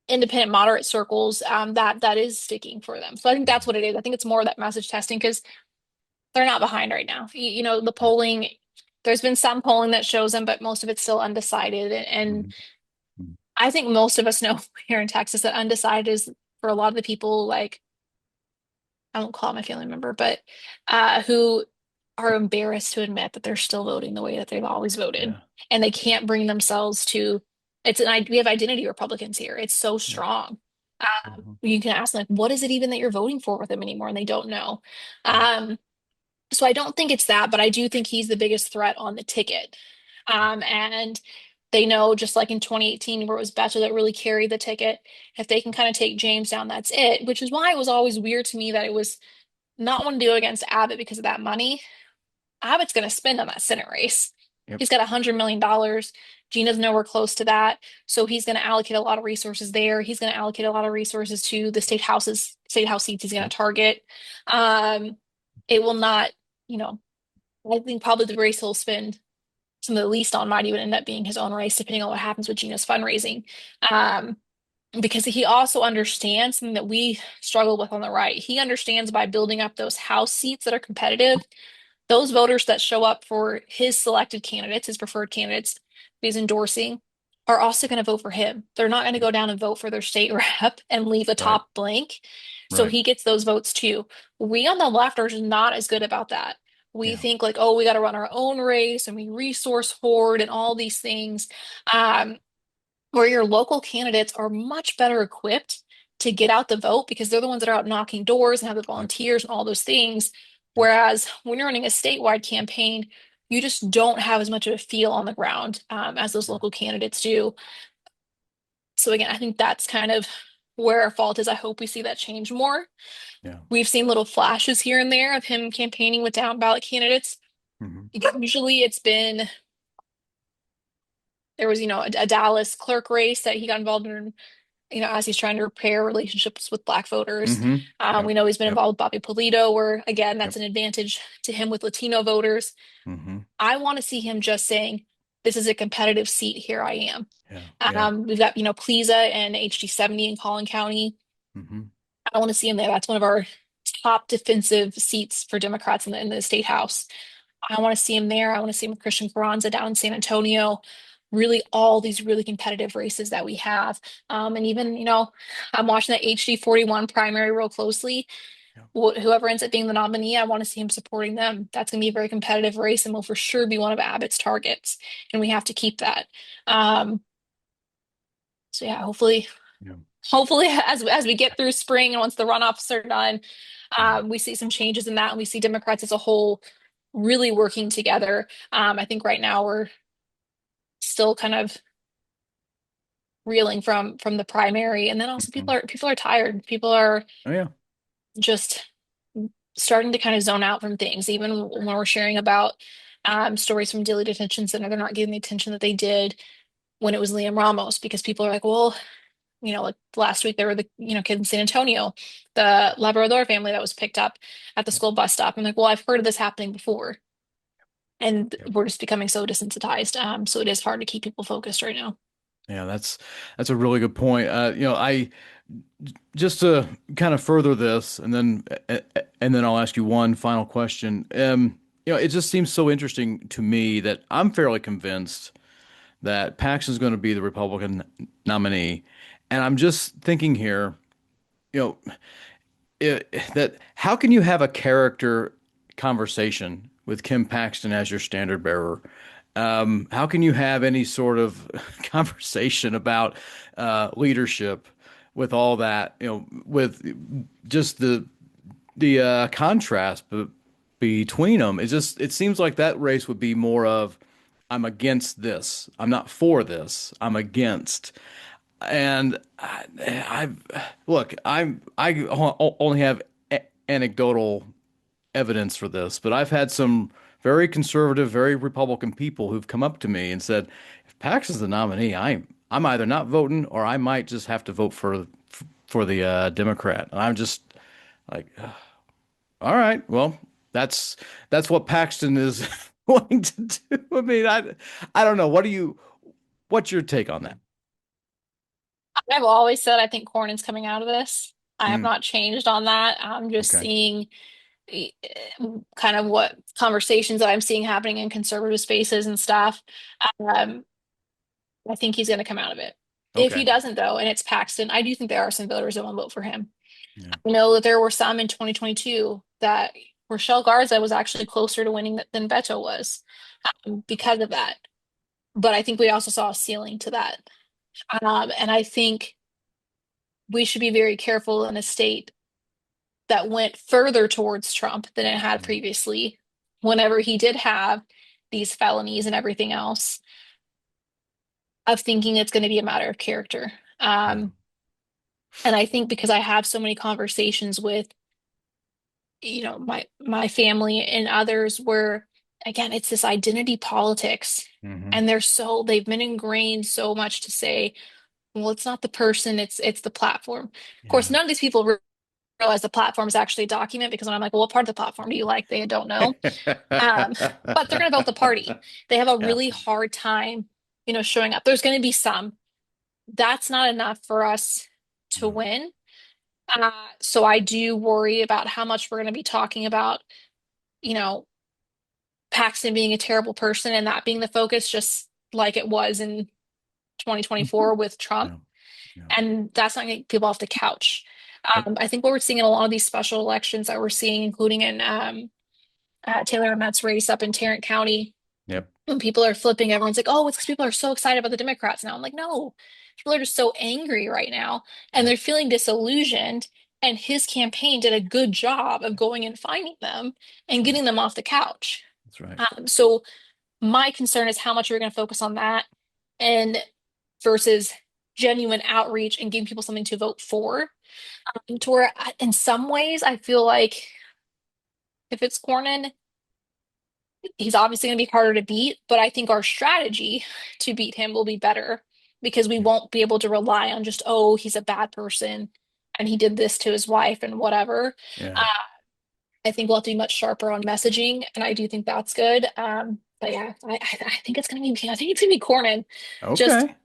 independent moderate circles, that is sticking for them. So I think that's what it is. I think it's more of that message testing because they're not behind right now. The polling, there's been some polling that shows them, but most of it's still undecided. And Mhm. Mhm. I think most of us know here in Texas that undecided is for a lot of the people, like, I won't call it my family member, but who are embarrassed to admit that they're still voting the way that they've always voted. Yeah, And they yeah, can't bring themselves to we have identity Republicans here. It's so yeah. strong. Mhm. You can ask them, like, what is it even that you're voting for with them anymore? And they don't know. Yeah, Um, so I don't think it's that, but I do think he's the biggest threat on the ticket. And they know, just like in 2018, where it was Betcha that really carried the ticket, if they can kind of take James down, that's it, which is why it was always weird to me that it was not want to do against Abbott because of that money. Abbott's going to spend on that Senate race. yep, He's got $100 million. Gina's nowhere close to that. So he's going to allocate a lot of resources there. He's going to allocate a lot of resources to the state house seats he's going yep, to target. Um, it will not, you know, I think probably the race he'll spend some of the least on might even end up being his own race, depending on what happens with Gina's fundraising. Um, because he also understands something that we struggle with on the right. He understands by building up those House seats that are competitive, those voters that show up for his selected candidates, his preferred candidates, he's endorsing, are also going to vote for him. They're not going to yep. go down and vote for their state rep and leave a Right, top blank. So right. he gets those votes too. We on the left are just not as good about that. We Yeah, think like, oh, we got to run our own race and we resource hoard and all these things. Um, where your local candidates are much better equipped to get out the vote because they're the ones that are out knocking doors and have the yep, volunteers and all those things. yep, Whereas when you're running a statewide campaign, you just don't have as much of a feel on the ground, as those yeah, local candidates do. So again, I think that's kind of where our fault is. I hope we see that change more. yeah. We've seen little flashes here and there of him campaigning with down ballot candidates. Hmm. Usually it's been there was, a Dallas clerk race that he got involved in, as he's trying to repair relationships with Black voters. Hmm. We Yep, know he's been yep, involved with Bobby Polito, where again, that's yep. an advantage to him with Latino voters. Hmm. I want to see him just saying, "This is a competitive seat. Here I am." Yeah, yeah. We've got, Plesa and HD 70 in Collin County. Hmm. I want to see him there. That's one of our top defensive seats for Democrats in the state house. I want to see him there. I want to see him with Christian Carranza down in San Antonio. Really, all these really competitive races that we have. And even, I'm watching the HD 41 primary real closely. Yep, Whoever ends up being the nominee, I want to see him supporting them. That's going to be a very competitive race and will for sure be one of Abbott's targets. And we have to keep that. Um, so yeah, yeah, hopefully as we get through spring and once the runoffs are done, yeah. we see some changes in that and we see Democrats as a whole really working together. I think right now we're still kind of reeling from the primary, and then also Mhm. people are tired. People are Oh yeah. just starting to kind of zone out from things, even when we're sharing about stories from daily detention center. They're not getting the attention that they did when it was Liam Ramos, because people are like, well, like last week there were the kid in San Antonio, the Labrador family that was picked up at the Yep. school bus stop. I'm like, well, I've heard of this happening before, and Yep. we're just becoming so desensitized. So it is hard to keep people focused right now. Yeah, that's a really good point. I just to kind of further this, and then I'll ask you one final question. It just seems so interesting to me that I'm fairly convinced that Paxton's going to be the Republican nominee, and I'm just thinking here, you know, that how can you have a character conversation with Kim Paxton as your standard bearer? How can you have any sort of conversation about leadership with all that, with just the contrast between them? It seems like that race would be more of I'm against this. I'm not for this. I'm against. And look, only have anecdotal evidence for this, but I've had some very conservative, very Republican people who've come up to me and said, if Pax is the nominee, I'm either not voting or I might just have to vote for the Democrat. And I'm just like, all right, well, that's what Paxton is going to do. I mean, I don't know. What's your take on that? I've always said I think Cornyn's coming out of this. I have Mm, not changed on that. I'm just okay. seeing eh, kind of what conversations that I'm seeing happening in conservative spaces and stuff. Um, I think he's going to come out of it. If he Okay. doesn't, though, and it's Paxton, I do think there are some voters that will vote for him. Yeah. I know that there were some in 2022 that Rochelle Garza was actually closer to winning than Beto was, because of that. But I think we also saw a ceiling to that. And I think we should be very careful in a state that went further towards Trump than it had Mm, previously, whenever he did have these felonies and everything else, of thinking it's going to be a matter of character. yeah. And I think because I have so many conversations with, my family and others where, again, it's this identity politics. Hmm. And they've been ingrained so much to say, well, it's not the person, it's the platform. Of course, Yeah. none of these people realize the platform is actually a document, because when I'm like, well, what part of the platform do you like? They don't know. Um, but they're going to vote the party. They have a Yeah. really hard time, showing up. There's going to be some. That's not enough for us to No. win. So I do worry about how much we're going to be talking about, you know, Paxton being a terrible person and that being the focus, just like it was in 2024 with Trump. Yeah. Yeah. And that's not going to get people off the couch. Yep. I think what we're seeing in a lot of these special elections that we're seeing, including in Taylor Met's race up in Tarrant County, Yep. when people are flipping, everyone's like, oh, it's because people are so excited about the Democrats now. I'm like, no, people are just so angry right now and Yep. they're feeling disillusioned. And his campaign did a good job of going and finding them and That's right. getting them off the couch. That's right. So my concern is how much we're going to focus on that and versus genuine outreach and giving people something to vote for. To where, in some ways, I feel like if it's Cornyn, he's obviously going to be harder to beat, but I think our strategy to beat him will be better because we Yeah. won't be able to rely on just, oh, he's a bad person and he did this to his wife and whatever. Uh, Yeah. I think we'll have to be much sharper on messaging, and I do think that's good. But yeah, I think it's going to be, I think it's going to be Cornyn. Just Okay.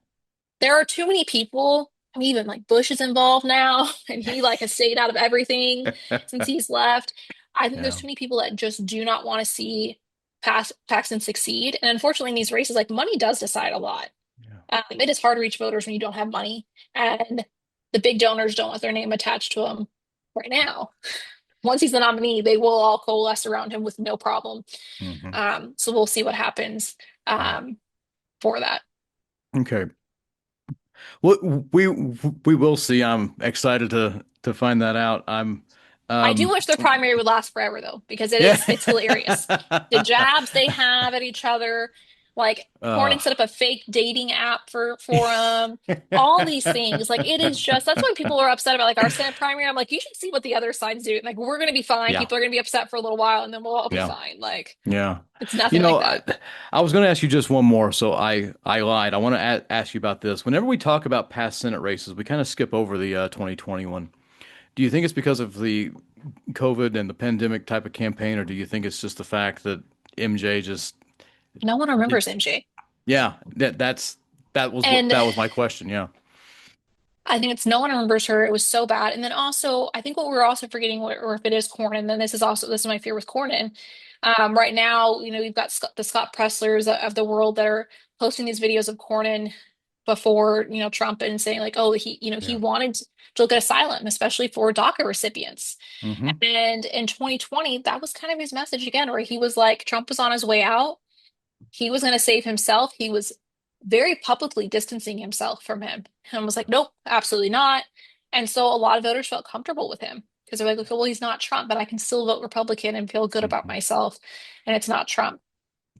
there are too many people. I mean, even like Bush is involved now, and he like has stayed out of everything since he's left. I think there's Yeah. too many people that just do not want to see Paxton succeed. And unfortunately, in these races, like money does decide a lot. Yeah. It is hard to reach voters when you don't have money, and the big donors don't want their name attached to them right now. Once he's the nominee, they will all coalesce around him with no problem. Hmm. So we'll see what happens Yeah. um, for that. Okay. Well, we will see. I'm excited to find that out. I do Um, wish their primary would last forever though, because yeah. it's hilarious. The jabs they have at each other, like uh, Cornyn set up a fake dating app for him, all these things. Like it is just that's why people are upset about like our Senate primary. I'm like, you should see what the other side's doing. Like we're gonna be fine. yeah. People are gonna be upset for a little while, and then we'll all be Yeah. fine. Like Yeah. it's You nothing know, like I, that. I was going to ask you just one more, so I lied. I want to ask you about this. Whenever we talk about past Senate races, we kind of skip over the 2021. Do you think it's because of the COVID and the pandemic type of campaign, or do you think it's just the fact that MJ just No one did? remembers MJ. Yeah, And that was my question. Yeah. I think it's no one remembers her. It was so bad. And then also, I think what we're also forgetting, or if it is Cornyn, then this is my fear with Cornyn. Right now, we've got the Scott Presslers of the world that are posting these videos of Cornyn before, Trump and saying like, oh, he Yeah. wanted to look at asylum, especially for DACA recipients. Mm-hmm. And in 2020, that was kind of his message again, where he was like, Trump was on his way out. He was going to save himself. He was very publicly distancing himself from him and was like, nope, absolutely not. And so a lot of voters felt comfortable with him because they're like, okay, well, he's not Trump, but I can still vote Republican and feel good about Mm-hmm. myself. And it's not Trump.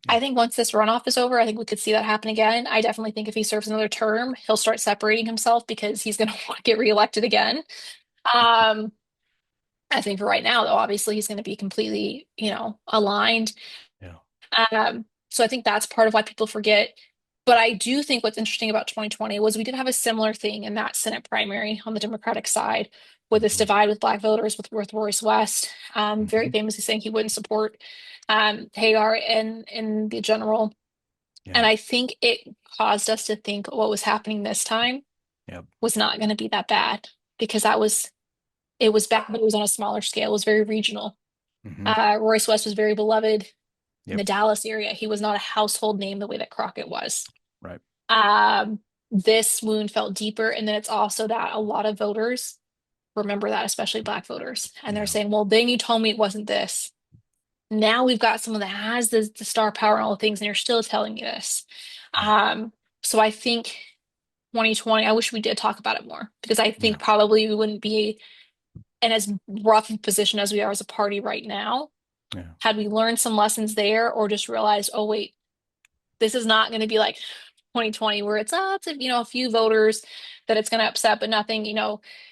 Yeah. I think once this runoff is over, I think we could see that happen again. I definitely think if he serves another term, he'll start separating himself because he's going to want to get reelected again. Um, I think for right now, though, obviously he's going to be completely, aligned. Yeah. So I think that's part of why people forget. But I do think what's interesting about 2020 was we did have a similar thing in that Senate primary on the Democratic side with this Mm-hmm. divide with Black voters with Royce West, very Mm-hmm. famously saying he wouldn't support Hagar in the general. And Yeah. I think it caused us to think what was happening this time Yeah. was not going to be that bad because it was bad, but it was on a smaller scale. It was very regional. Mm-hmm. Royce West was very beloved in Yep. the Dallas area. He was not a household name the way that Crockett was. Right. Um, this wound felt deeper, and then it's also that a lot of voters remember that, especially Black voters, and they're Yeah. saying, "Well, then you told me it wasn't this. Now we've got someone that has the star power and all the things, and you're still telling me this." Yeah. So I think 2020, I wish we did talk about it more because I Yeah. think probably we wouldn't be in as rough a position as we are as a party right now Yeah. had we learned some lessons there or just realized, oh wait, this is not going to be like 2020 where it's a few voters that it's going to upset, but nothing,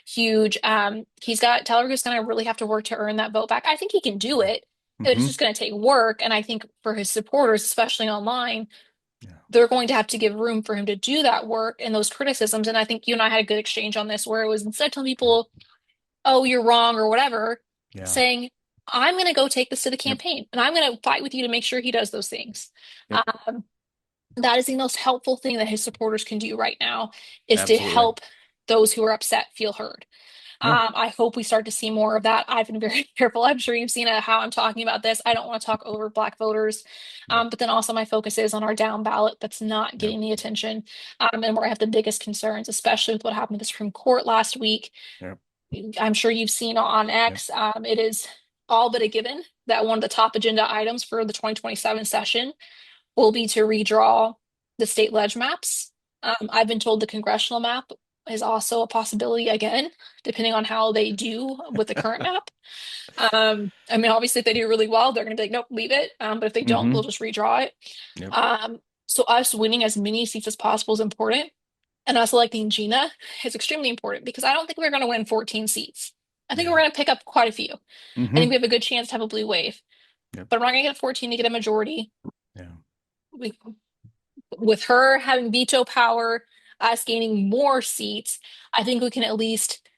huge. Tyler is going to really have to work to earn that vote back. I think he can do Yeah. it. It's Mm-hmm. just going to take work. And I think for his supporters, especially online, Yeah. they're going to have to give room for him to do that work and those criticisms. And I think you and I had a good exchange on this where it was instead of telling Yeah. people, oh, you're wrong or whatever, Yeah. saying, I'm going to go take this to the Yep. campaign and I'm going to fight with you to make sure he does those things. Yep. Um, that is the most helpful thing that his supporters can do right now is to Absolutely. help those who are upset feel heard. Yeah. I hope we start to see more of that. I've been very careful. I'm sure you've seen how I'm talking about this. I don't want to talk over Black voters, Yep. but then also my focus is on our down ballot that's not Yep. getting the attention, and where I have the biggest concerns, especially with what happened to the Supreme Court last week. Yep. I'm sure you've seen on Yep. X. It is all but a given that one of the top agenda items for the 2027 session will be to redraw the state ledge maps. I've been told the congressional map is also a possibility again, depending on how they do with the current map. I mean, obviously, if they do really well, they're going to be like, nope, leave it. But if they don't, Mm-hmm. we'll just redraw it. Yep. So us winning as many seats as possible is important. And us electing Gina is extremely important because I don't think we're going to win 14 seats. I think we're Yeah. going to pick up quite a few. I think Mm-hmm. we have a good chance to have a blue wave, Yep. but we're not going to get 14 to get a majority. Yeah. We, with her having veto power, us gaining more seats, I think we can at least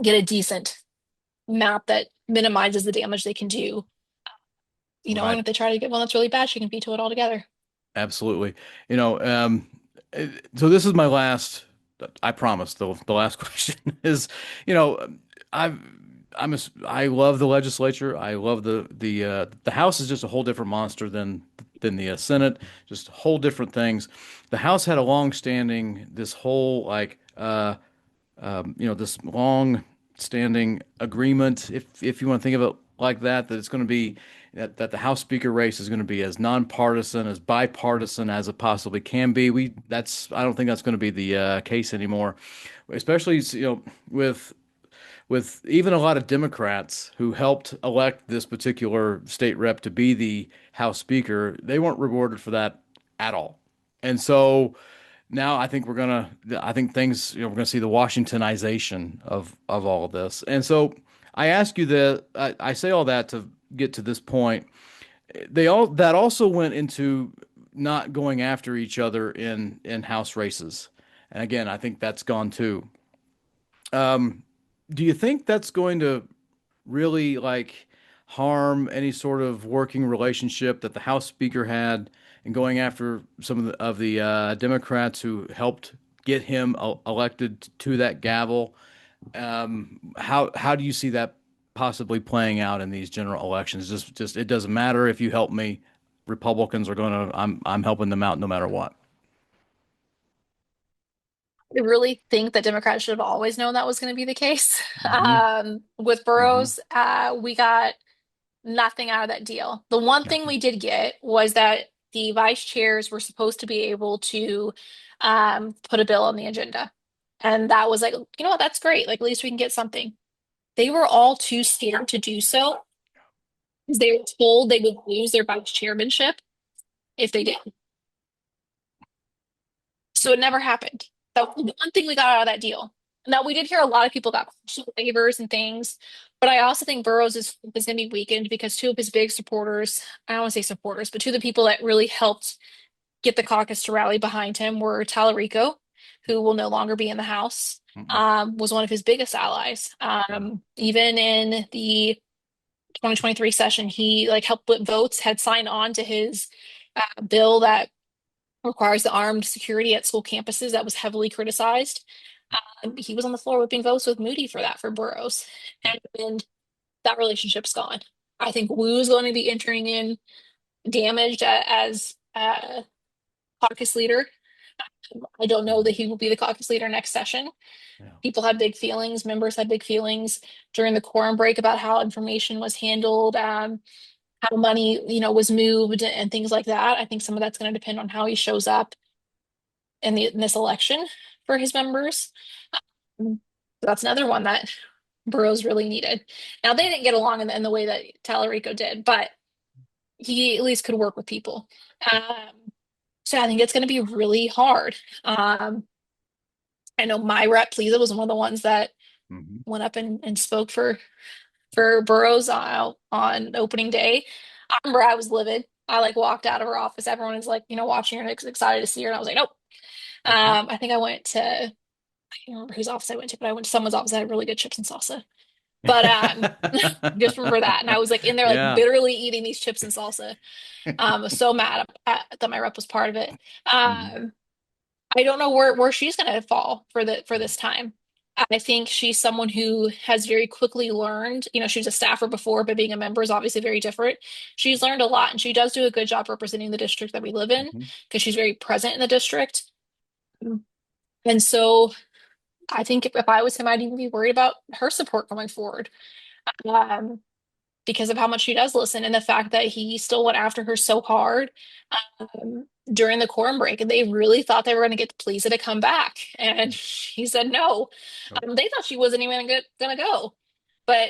get a decent map that minimizes the damage they can do. And Right. if they try to get one that's really bad, she can veto it altogether. Absolutely. You know, so this is my last, I promise, the last question is, you know, I've, I love the legislature. I love the House is just a whole different monster than the Senate, just whole different things. The House had a long standing, this whole like, this long-standing agreement, if you want to think of it like that, that it's going to be that the House Speaker race is going to be as nonpartisan, as bipartisan as it possibly can be. I don't think that's going to be the case anymore, especially with with even a lot of Democrats who helped elect this particular state rep to be the House Speaker, they weren't rewarded for that at all. And so now I think things, we're gonna see the Washingtonization of all of this. And so I ask you I say all that to get to this point. That also went into not going after each other in House races. And again, I think that's gone too. Um, do you think that's going to really like harm any sort of working relationship that the House Speaker had and going after some of the Democrats who helped get him elected to that gavel? How do you see that possibly playing out in these general elections? Just it doesn't matter if you help me. Republicans are going to I'm helping them out no matter what. I really think that Democrats should have always known that was going to be the case. Hmm. With Hmm. Burrows, we got nothing out of that deal. The one thing we did get was that the vice chairs were supposed to be able to put a bill on the agenda. And that was like, you know what, that's great. Like, at least we can get something. They were all too scared to do so because they were told they would lose their vice chairmanship if they did. So it never happened. That was the one thing we got out of that deal. Now we did hear a lot of people got favors and things, but I also think Burrows is going to be weakened because two of his big supporters, I don't want to say supporters, but two of the people that really helped get the caucus to rally behind him were Tallarico, who will no longer be in the House, Hmm. was one of his biggest allies. Yeah. Even in the 2023 session, he like helped with votes, had signed on to his bill that requires the armed security at school campuses that was heavily criticized. He was on the floor whipping votes with Moody for that for Burrows, and that relationship's gone. I think Woo's going to be entering in damaged as caucus leader. I don't know that he will be the caucus leader next session. Yeah. People had big feelings, members had big feelings during the quorum break about how information was handled, how money, was moved and things like that. I think some of that's going to depend on how he shows up in this election for his members. That's another one that Burrows really needed. Now they didn't get along in the way that Tallarico did, but he at least could work with people. Um, so I think it's going to be really hard. I know my rep, Lisa, was one of the ones that Hmm. went up and spoke for Burrows on opening day. I remember I was livid. I like walked out of her office. Everyone was like, watching her and excited to see her. And I was like, nope. Hmm. I think I can't remember whose office I went to, but I went to someone's office that had really good chips and salsa. But just remember that. And I was like in there, like Yeah. bitterly eating these chips and salsa. I was so mad that my rep was part of it. Hmm. Um, I don't know where she's gonna fall for this time. I think she's someone who has very quickly learned, she was a staffer before, but being a member is obviously very different. She's learned a lot and she does do a good job representing the district that we live in Hmm. because she's very present in the district. And so I think if I was him, I'd even be worried about her support going forward. Um, because of how much she does listen and the fact that he still went after her so hard during the quorum break. And they really thought they were going to get Pleasa to come back. And he said no. Nope. They thought she wasn't even going to go. But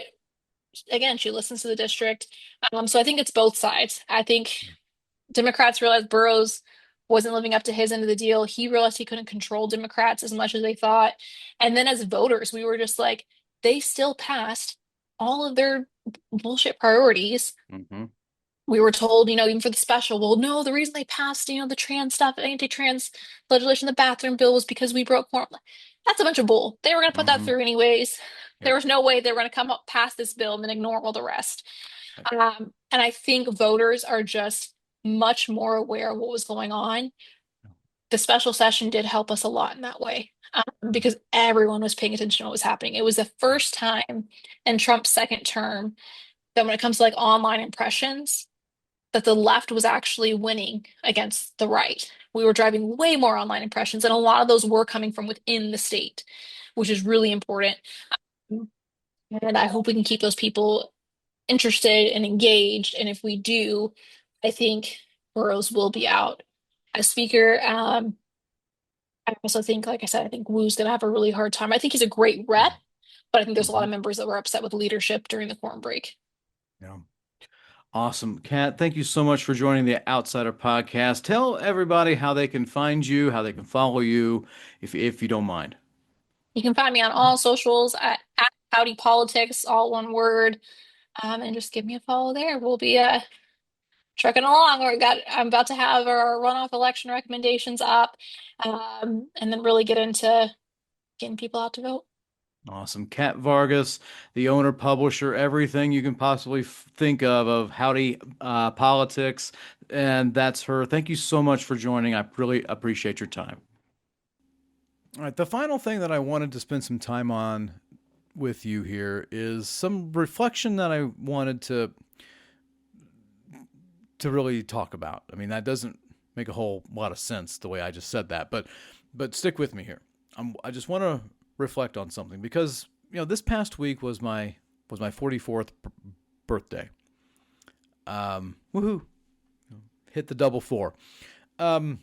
again, she listens to the district. So I think it's both sides. I think Democrats realized Burrows wasn't living up to his end of the deal. He realized he couldn't control Democrats as much as they thought. And then as voters, we were just like, they still passed all of their bullshit priorities. Hmm. We were told, even for the special, well, no, the reason they passed, the trans stuff, anti-trans legislation, the bathroom bill was because we broke more. That's a bunch of bull. They were going to put that Hmm. through anyways. There Yep. was no way they were going to come up past this bill and then ignore all the rest. Yep. And I think voters are just much more aware of what was going on. The special session did help us a lot in that way because everyone was paying attention to what was happening. It was the first time in Trump's second term that when it comes to like online impressions, that the left was actually winning against the right. We were driving way more online impressions, and a lot of those were coming from within the state, which is really important. And I hope we can keep those people interested and engaged. And if we do, I think Burrows will be out as speaker. I also think, like I said, I think Wu's going to have a really hard time. I think he's a great rep, But I think there's a lot Mhm. of members that were upset with leadership during the quorum break. Yeah. Awesome. Kat, thank you so much for joining the Outsider podcast. Tell everybody how they can find you, how they can follow you, if you don't mind. You can find me on all socials at Howdy Politics, all one word, and just give me a follow there. We'll be trucking along. I'm about to have our runoff election recommendations up, and then really get into getting people out to vote. Awesome. Kat Vargas, the owner, publisher, everything you can possibly think of Howdy Politics. And that's her. Thank you so much for joining. I really appreciate your time. All right. The final thing that I wanted to spend some time on with you here is some reflection that I wanted to really talk about. I mean, that doesn't make a whole lot of sense the way I just said that, but stick with me here. I just want to reflect on something because this past week was my 44th birthday. Woohoo! Hit the double four. And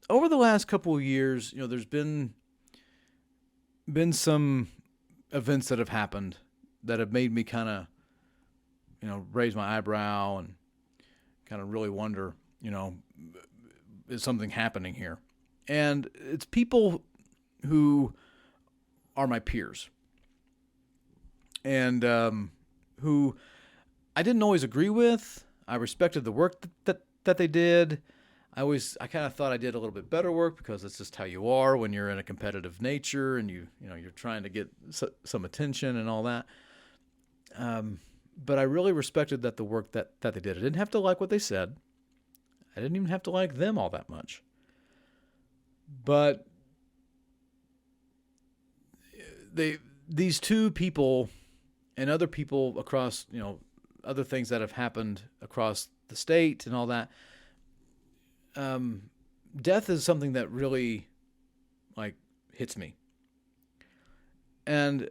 over the last couple of years, there's been some events that have happened that have made me kind of raise my eyebrow and kind of really wonder, is something happening here? And it's people who are my peers and who I didn't always agree with. I respected the work that they did. I kind of thought I did a little bit better work because that's just how you are when you're in a competitive nature and you're trying to get some attention and all that. But I really respected the work that they did. I didn't have to like what they said. I didn't even have to like them all that much. But these two people and other people across, other things that have happened across the state and all that, death is something that really hits me. And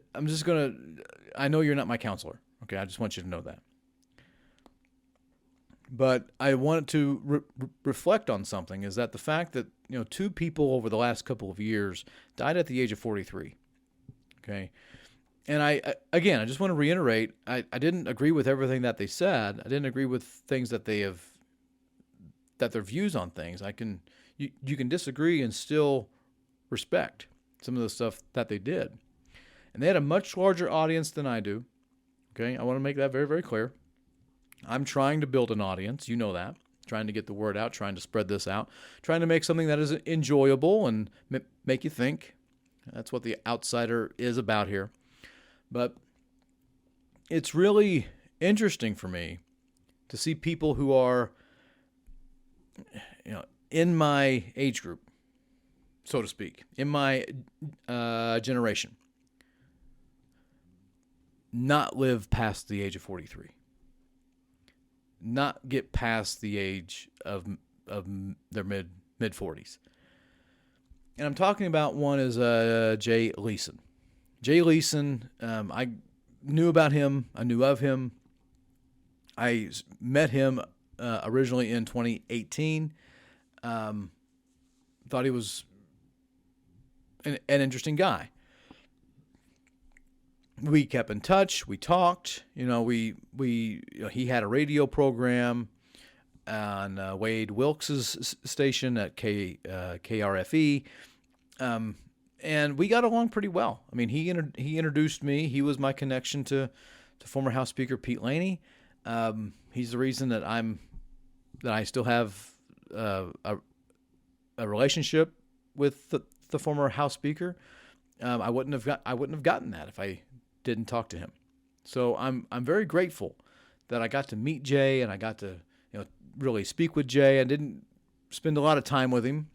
I know you're not my counselor. Okay, I just want you to know that. But I wanted to reflect on something, is that the fact that, two people over the last couple of years died at the age of 43. Okay. And I just want to reiterate, I didn't agree with everything that they said. I didn't agree with things that their views on things. You can disagree and still respect some of the stuff that they did. And they had a much larger audience than I do. Okay, I want to make that very, very clear. I'm trying to build an audience, you know that. Trying to get the word out, trying to spread this out, trying to make something that is enjoyable and make you think. That's what the Outsider is about here. But it's really interesting for me to see people who are, in my age group, so to speak, in my generation, not live past the age of 43. Not get past the age of their mid 40s. And I'm talking about one is Jay Leeson. Jay Leeson, I knew about him. I knew of him. I met him originally in 2018. Thought he was an interesting guy. We kept in touch. We talked. He had a radio program on Wade Wilkes' station at KRFE, and we got along pretty well. I mean, he introduced me. He was my connection to former House Speaker Pete Laney. He's the reason that I still have a relationship with the former House Speaker. I wouldn't have gotten that if I didn't talk to him. So I'm very grateful that I got to meet Jay and I got to really speak with Jay. I didn't spend a lot of time with him.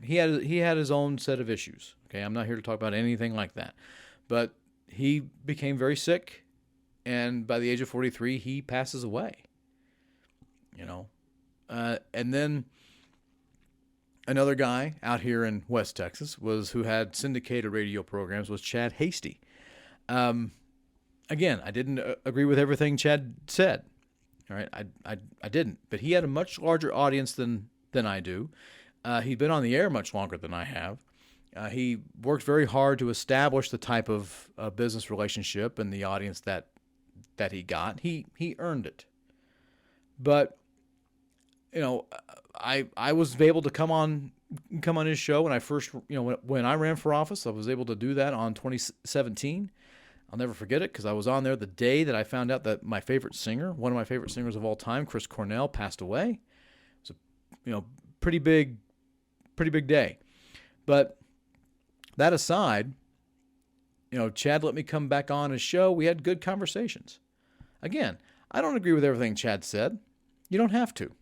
He had his own set of issues. Okay, I'm not here to talk about anything like that. But he became very sick, and by the age of 43, he passes away. And then another guy out here in West Texas who had syndicated radio programs was Chad Hasty. Again, I didn't agree with everything Chad said. All right, I didn't, but he had a much larger audience than I do. He'd been on the air much longer than I have, He worked very hard to establish the type of business relationship and the audience that he got. He earned it. But I was able to come on his show when I first when I ran for office. I was able to do that on 2017. I'll never forget it because I was on there the day that I found out that my favorite singer, one of my favorite singers of all time, Chris Cornell, passed away. It was a pretty big day. But that aside, Chad let me come back on his show. We had good conversations. Again, I don't agree with everything Chad said. You don't have to.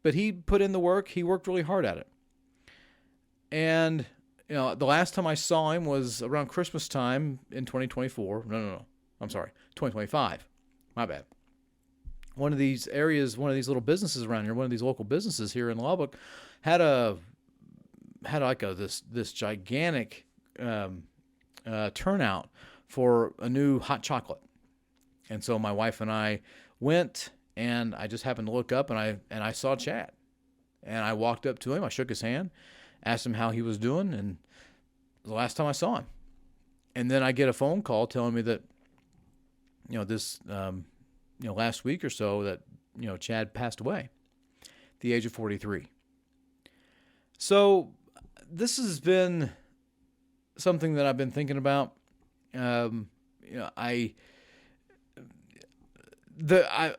But he put in the work. He worked really hard at it. And, the last time I saw him was around Christmas time in 2024. No. I'm sorry, 2025. My bad. One of these areas, one of these little businesses around here, one of these local businesses here in Lubbock had this gigantic turnout for a new hot chocolate. And so my wife and I went, and I just happened to look up, and I saw Chad. And I walked up to him, I shook his hand, asked him how he was doing, and it was the last time I saw him. And then I get a phone call telling me that, this, last week or so that, Chad passed away at the age of 43. So this has been something that I've been thinking about. I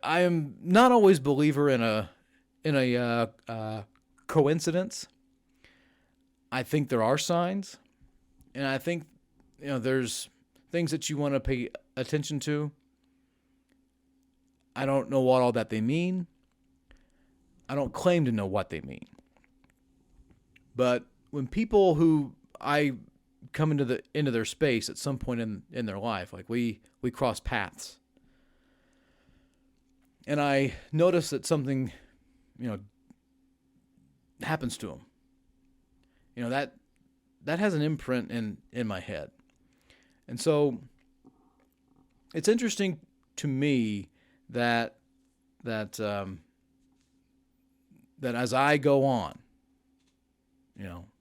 am not always a believer in a coincidence. I think there are signs, and I think there's things that you want to pay attention to. I don't know what all that they mean. I don't claim to know what they mean. But when people who I come into their space at some point in their life, like we cross paths, and I notice that something, happens to them, that has an imprint in my head. And so it's interesting to me that as I go on,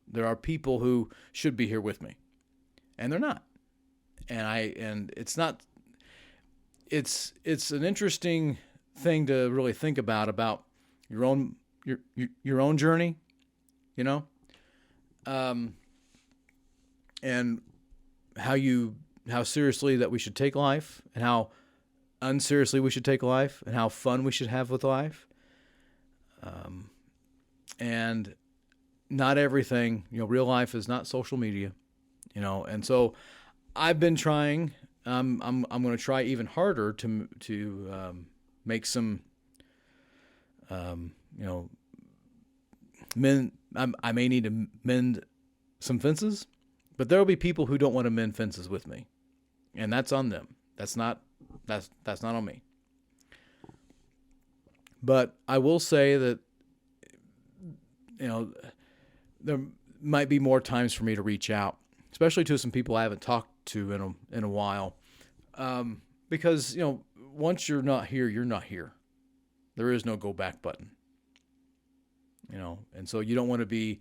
there are people who should be here with me, and they're not. And it's not. It's an interesting thing to really think about your own journey, and how seriously that we should take life, and how unseriously we should take life, and how fun we should have with life. And not everything, real life is not social media, and so I've been trying. I'm going to try even harder to make some, mend. I may need to mend some fences, but there will be people who don't want to mend fences with me, and that's on them. That's not on me. But I will say that, there might be more times for me to reach out, especially to some people I haven't talked to in a while, because once you're not here, you're not here. There is no go back button. And so you don't want to be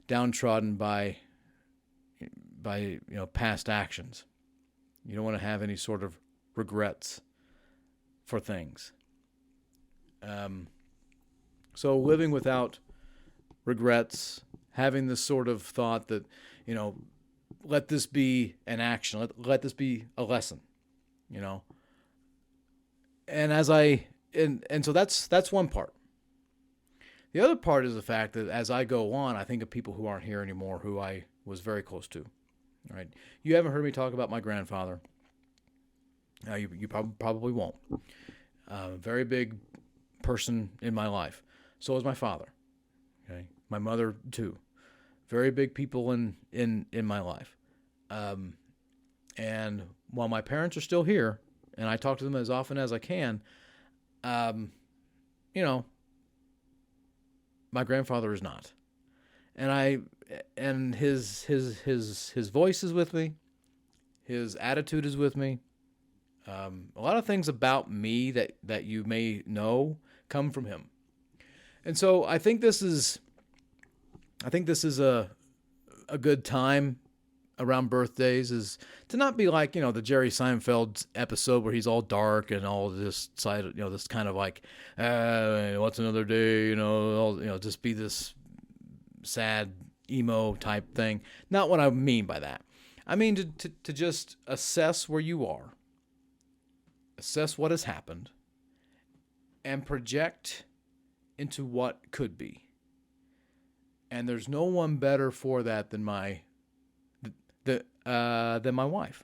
downtrodden by past actions. You don't want to have any sort of regrets for things. So living without regrets, having this sort of thought that, let this be an action, let this be a lesson, And and so that's one part. The other part is the fact that as I go on, I think of people who aren't here anymore who I was very close to. All right. You haven't heard me talk about my grandfather. You probably won't. Very big person in my life. So was my father. Okay. My mother too. Very big people in my life. And while my parents are still here, and I talk to them as often as I can, my grandfather is not. And his voice is with me. His attitude is with me. A lot of things about me that you may know come from him. And so I think this is a a good time around birthdays is to not be like, the Jerry Seinfeld episode where he's all dark and all this side, this kind of like, what's another day, just be this sad emo type thing. Not what I mean by that. I mean to just assess where you are, assess what has happened, and project into what could be. And there's no one better for that than my wife.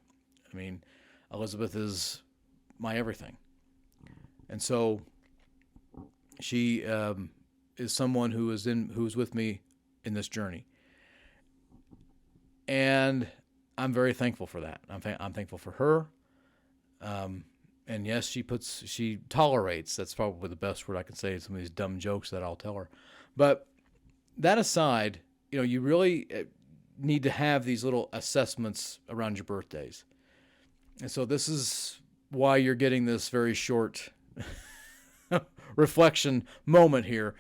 I mean, Elizabeth is my everything. And so she is someone who's with me in this journey. And I'm very thankful for that. I'm thankful for her. And yes, she tolerates. That's probably the best word I can say. Some of these dumb jokes that I'll tell her. But that aside, you really need to have these little assessments around your birthdays. And so this is why you're getting this very short reflection moment here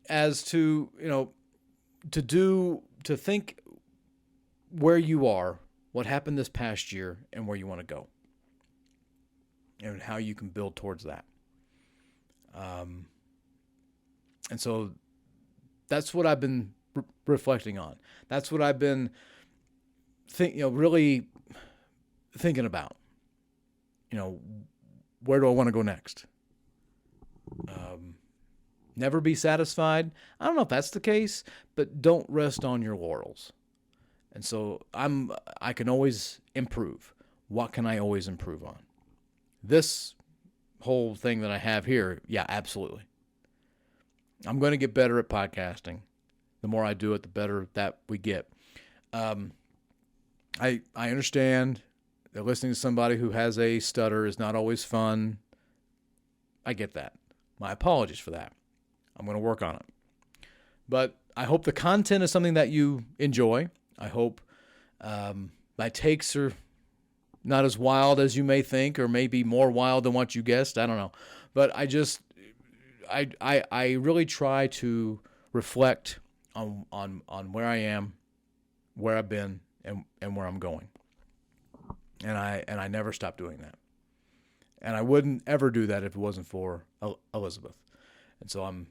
as to, to think where you are, what happened this past year, and where you want to go, and how you can build towards that. And so that's what I've been reflecting on. That's what I've been really thinking about. Where do I want to go next? Never be satisfied. I don't know if that's the case, but don't rest on your laurels. And so I can always improve. What can I always improve on? This whole thing that I have here, yeah, absolutely. I'm going to get better at podcasting. The more I do it, the better that we get. I understand that listening to somebody who has a stutter is not always fun. I get that. My apologies for that. I'm going to work on it. But I hope the content is something that you enjoy. I hope my takes are not as wild as you may think, or maybe more wild than what you guessed. I don't know. But I really try to reflect on where I am, where I've been, and where I'm going. And I never stop doing that. And I wouldn't ever do that if it wasn't for Elizabeth. And so I'm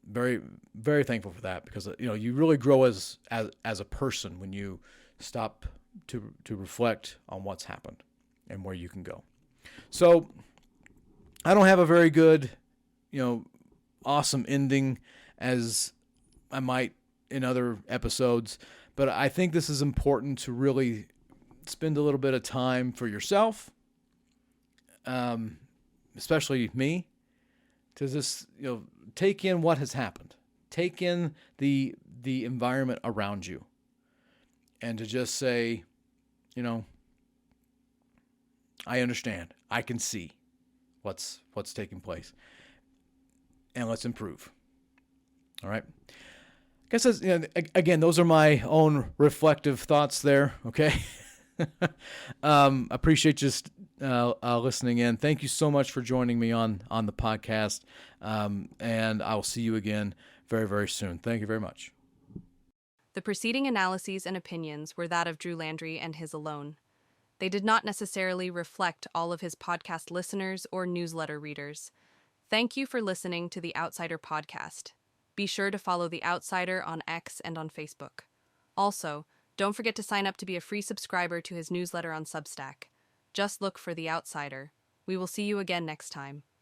very, very thankful for that, because you really grow as a person when you stop to reflect on what's happened and where you can go. So I don't have a very good, awesome ending as I might in other episodes, but I think this is important to really spend a little bit of time for yourself, especially me, to just take in what has happened, take in the environment around you, and to just say, I understand, I can see what's taking place, and let's improve. All right. I guess again, those are my own reflective thoughts there. Okay. Appreciate you listening in. Thank you so much for joining me on the podcast. And I'll see you again very, very soon. Thank you very much. The preceding analyses and opinions were that of Drew Landry and his alone. They did not necessarily reflect all of his podcast listeners or newsletter readers. Thank you for listening to the Outsider Podcast. Be sure to follow The Outsider on X and on Facebook. Also, don't forget to sign up to be a free subscriber to his newsletter on Substack. Just look for The Outsider. We will see you again next time.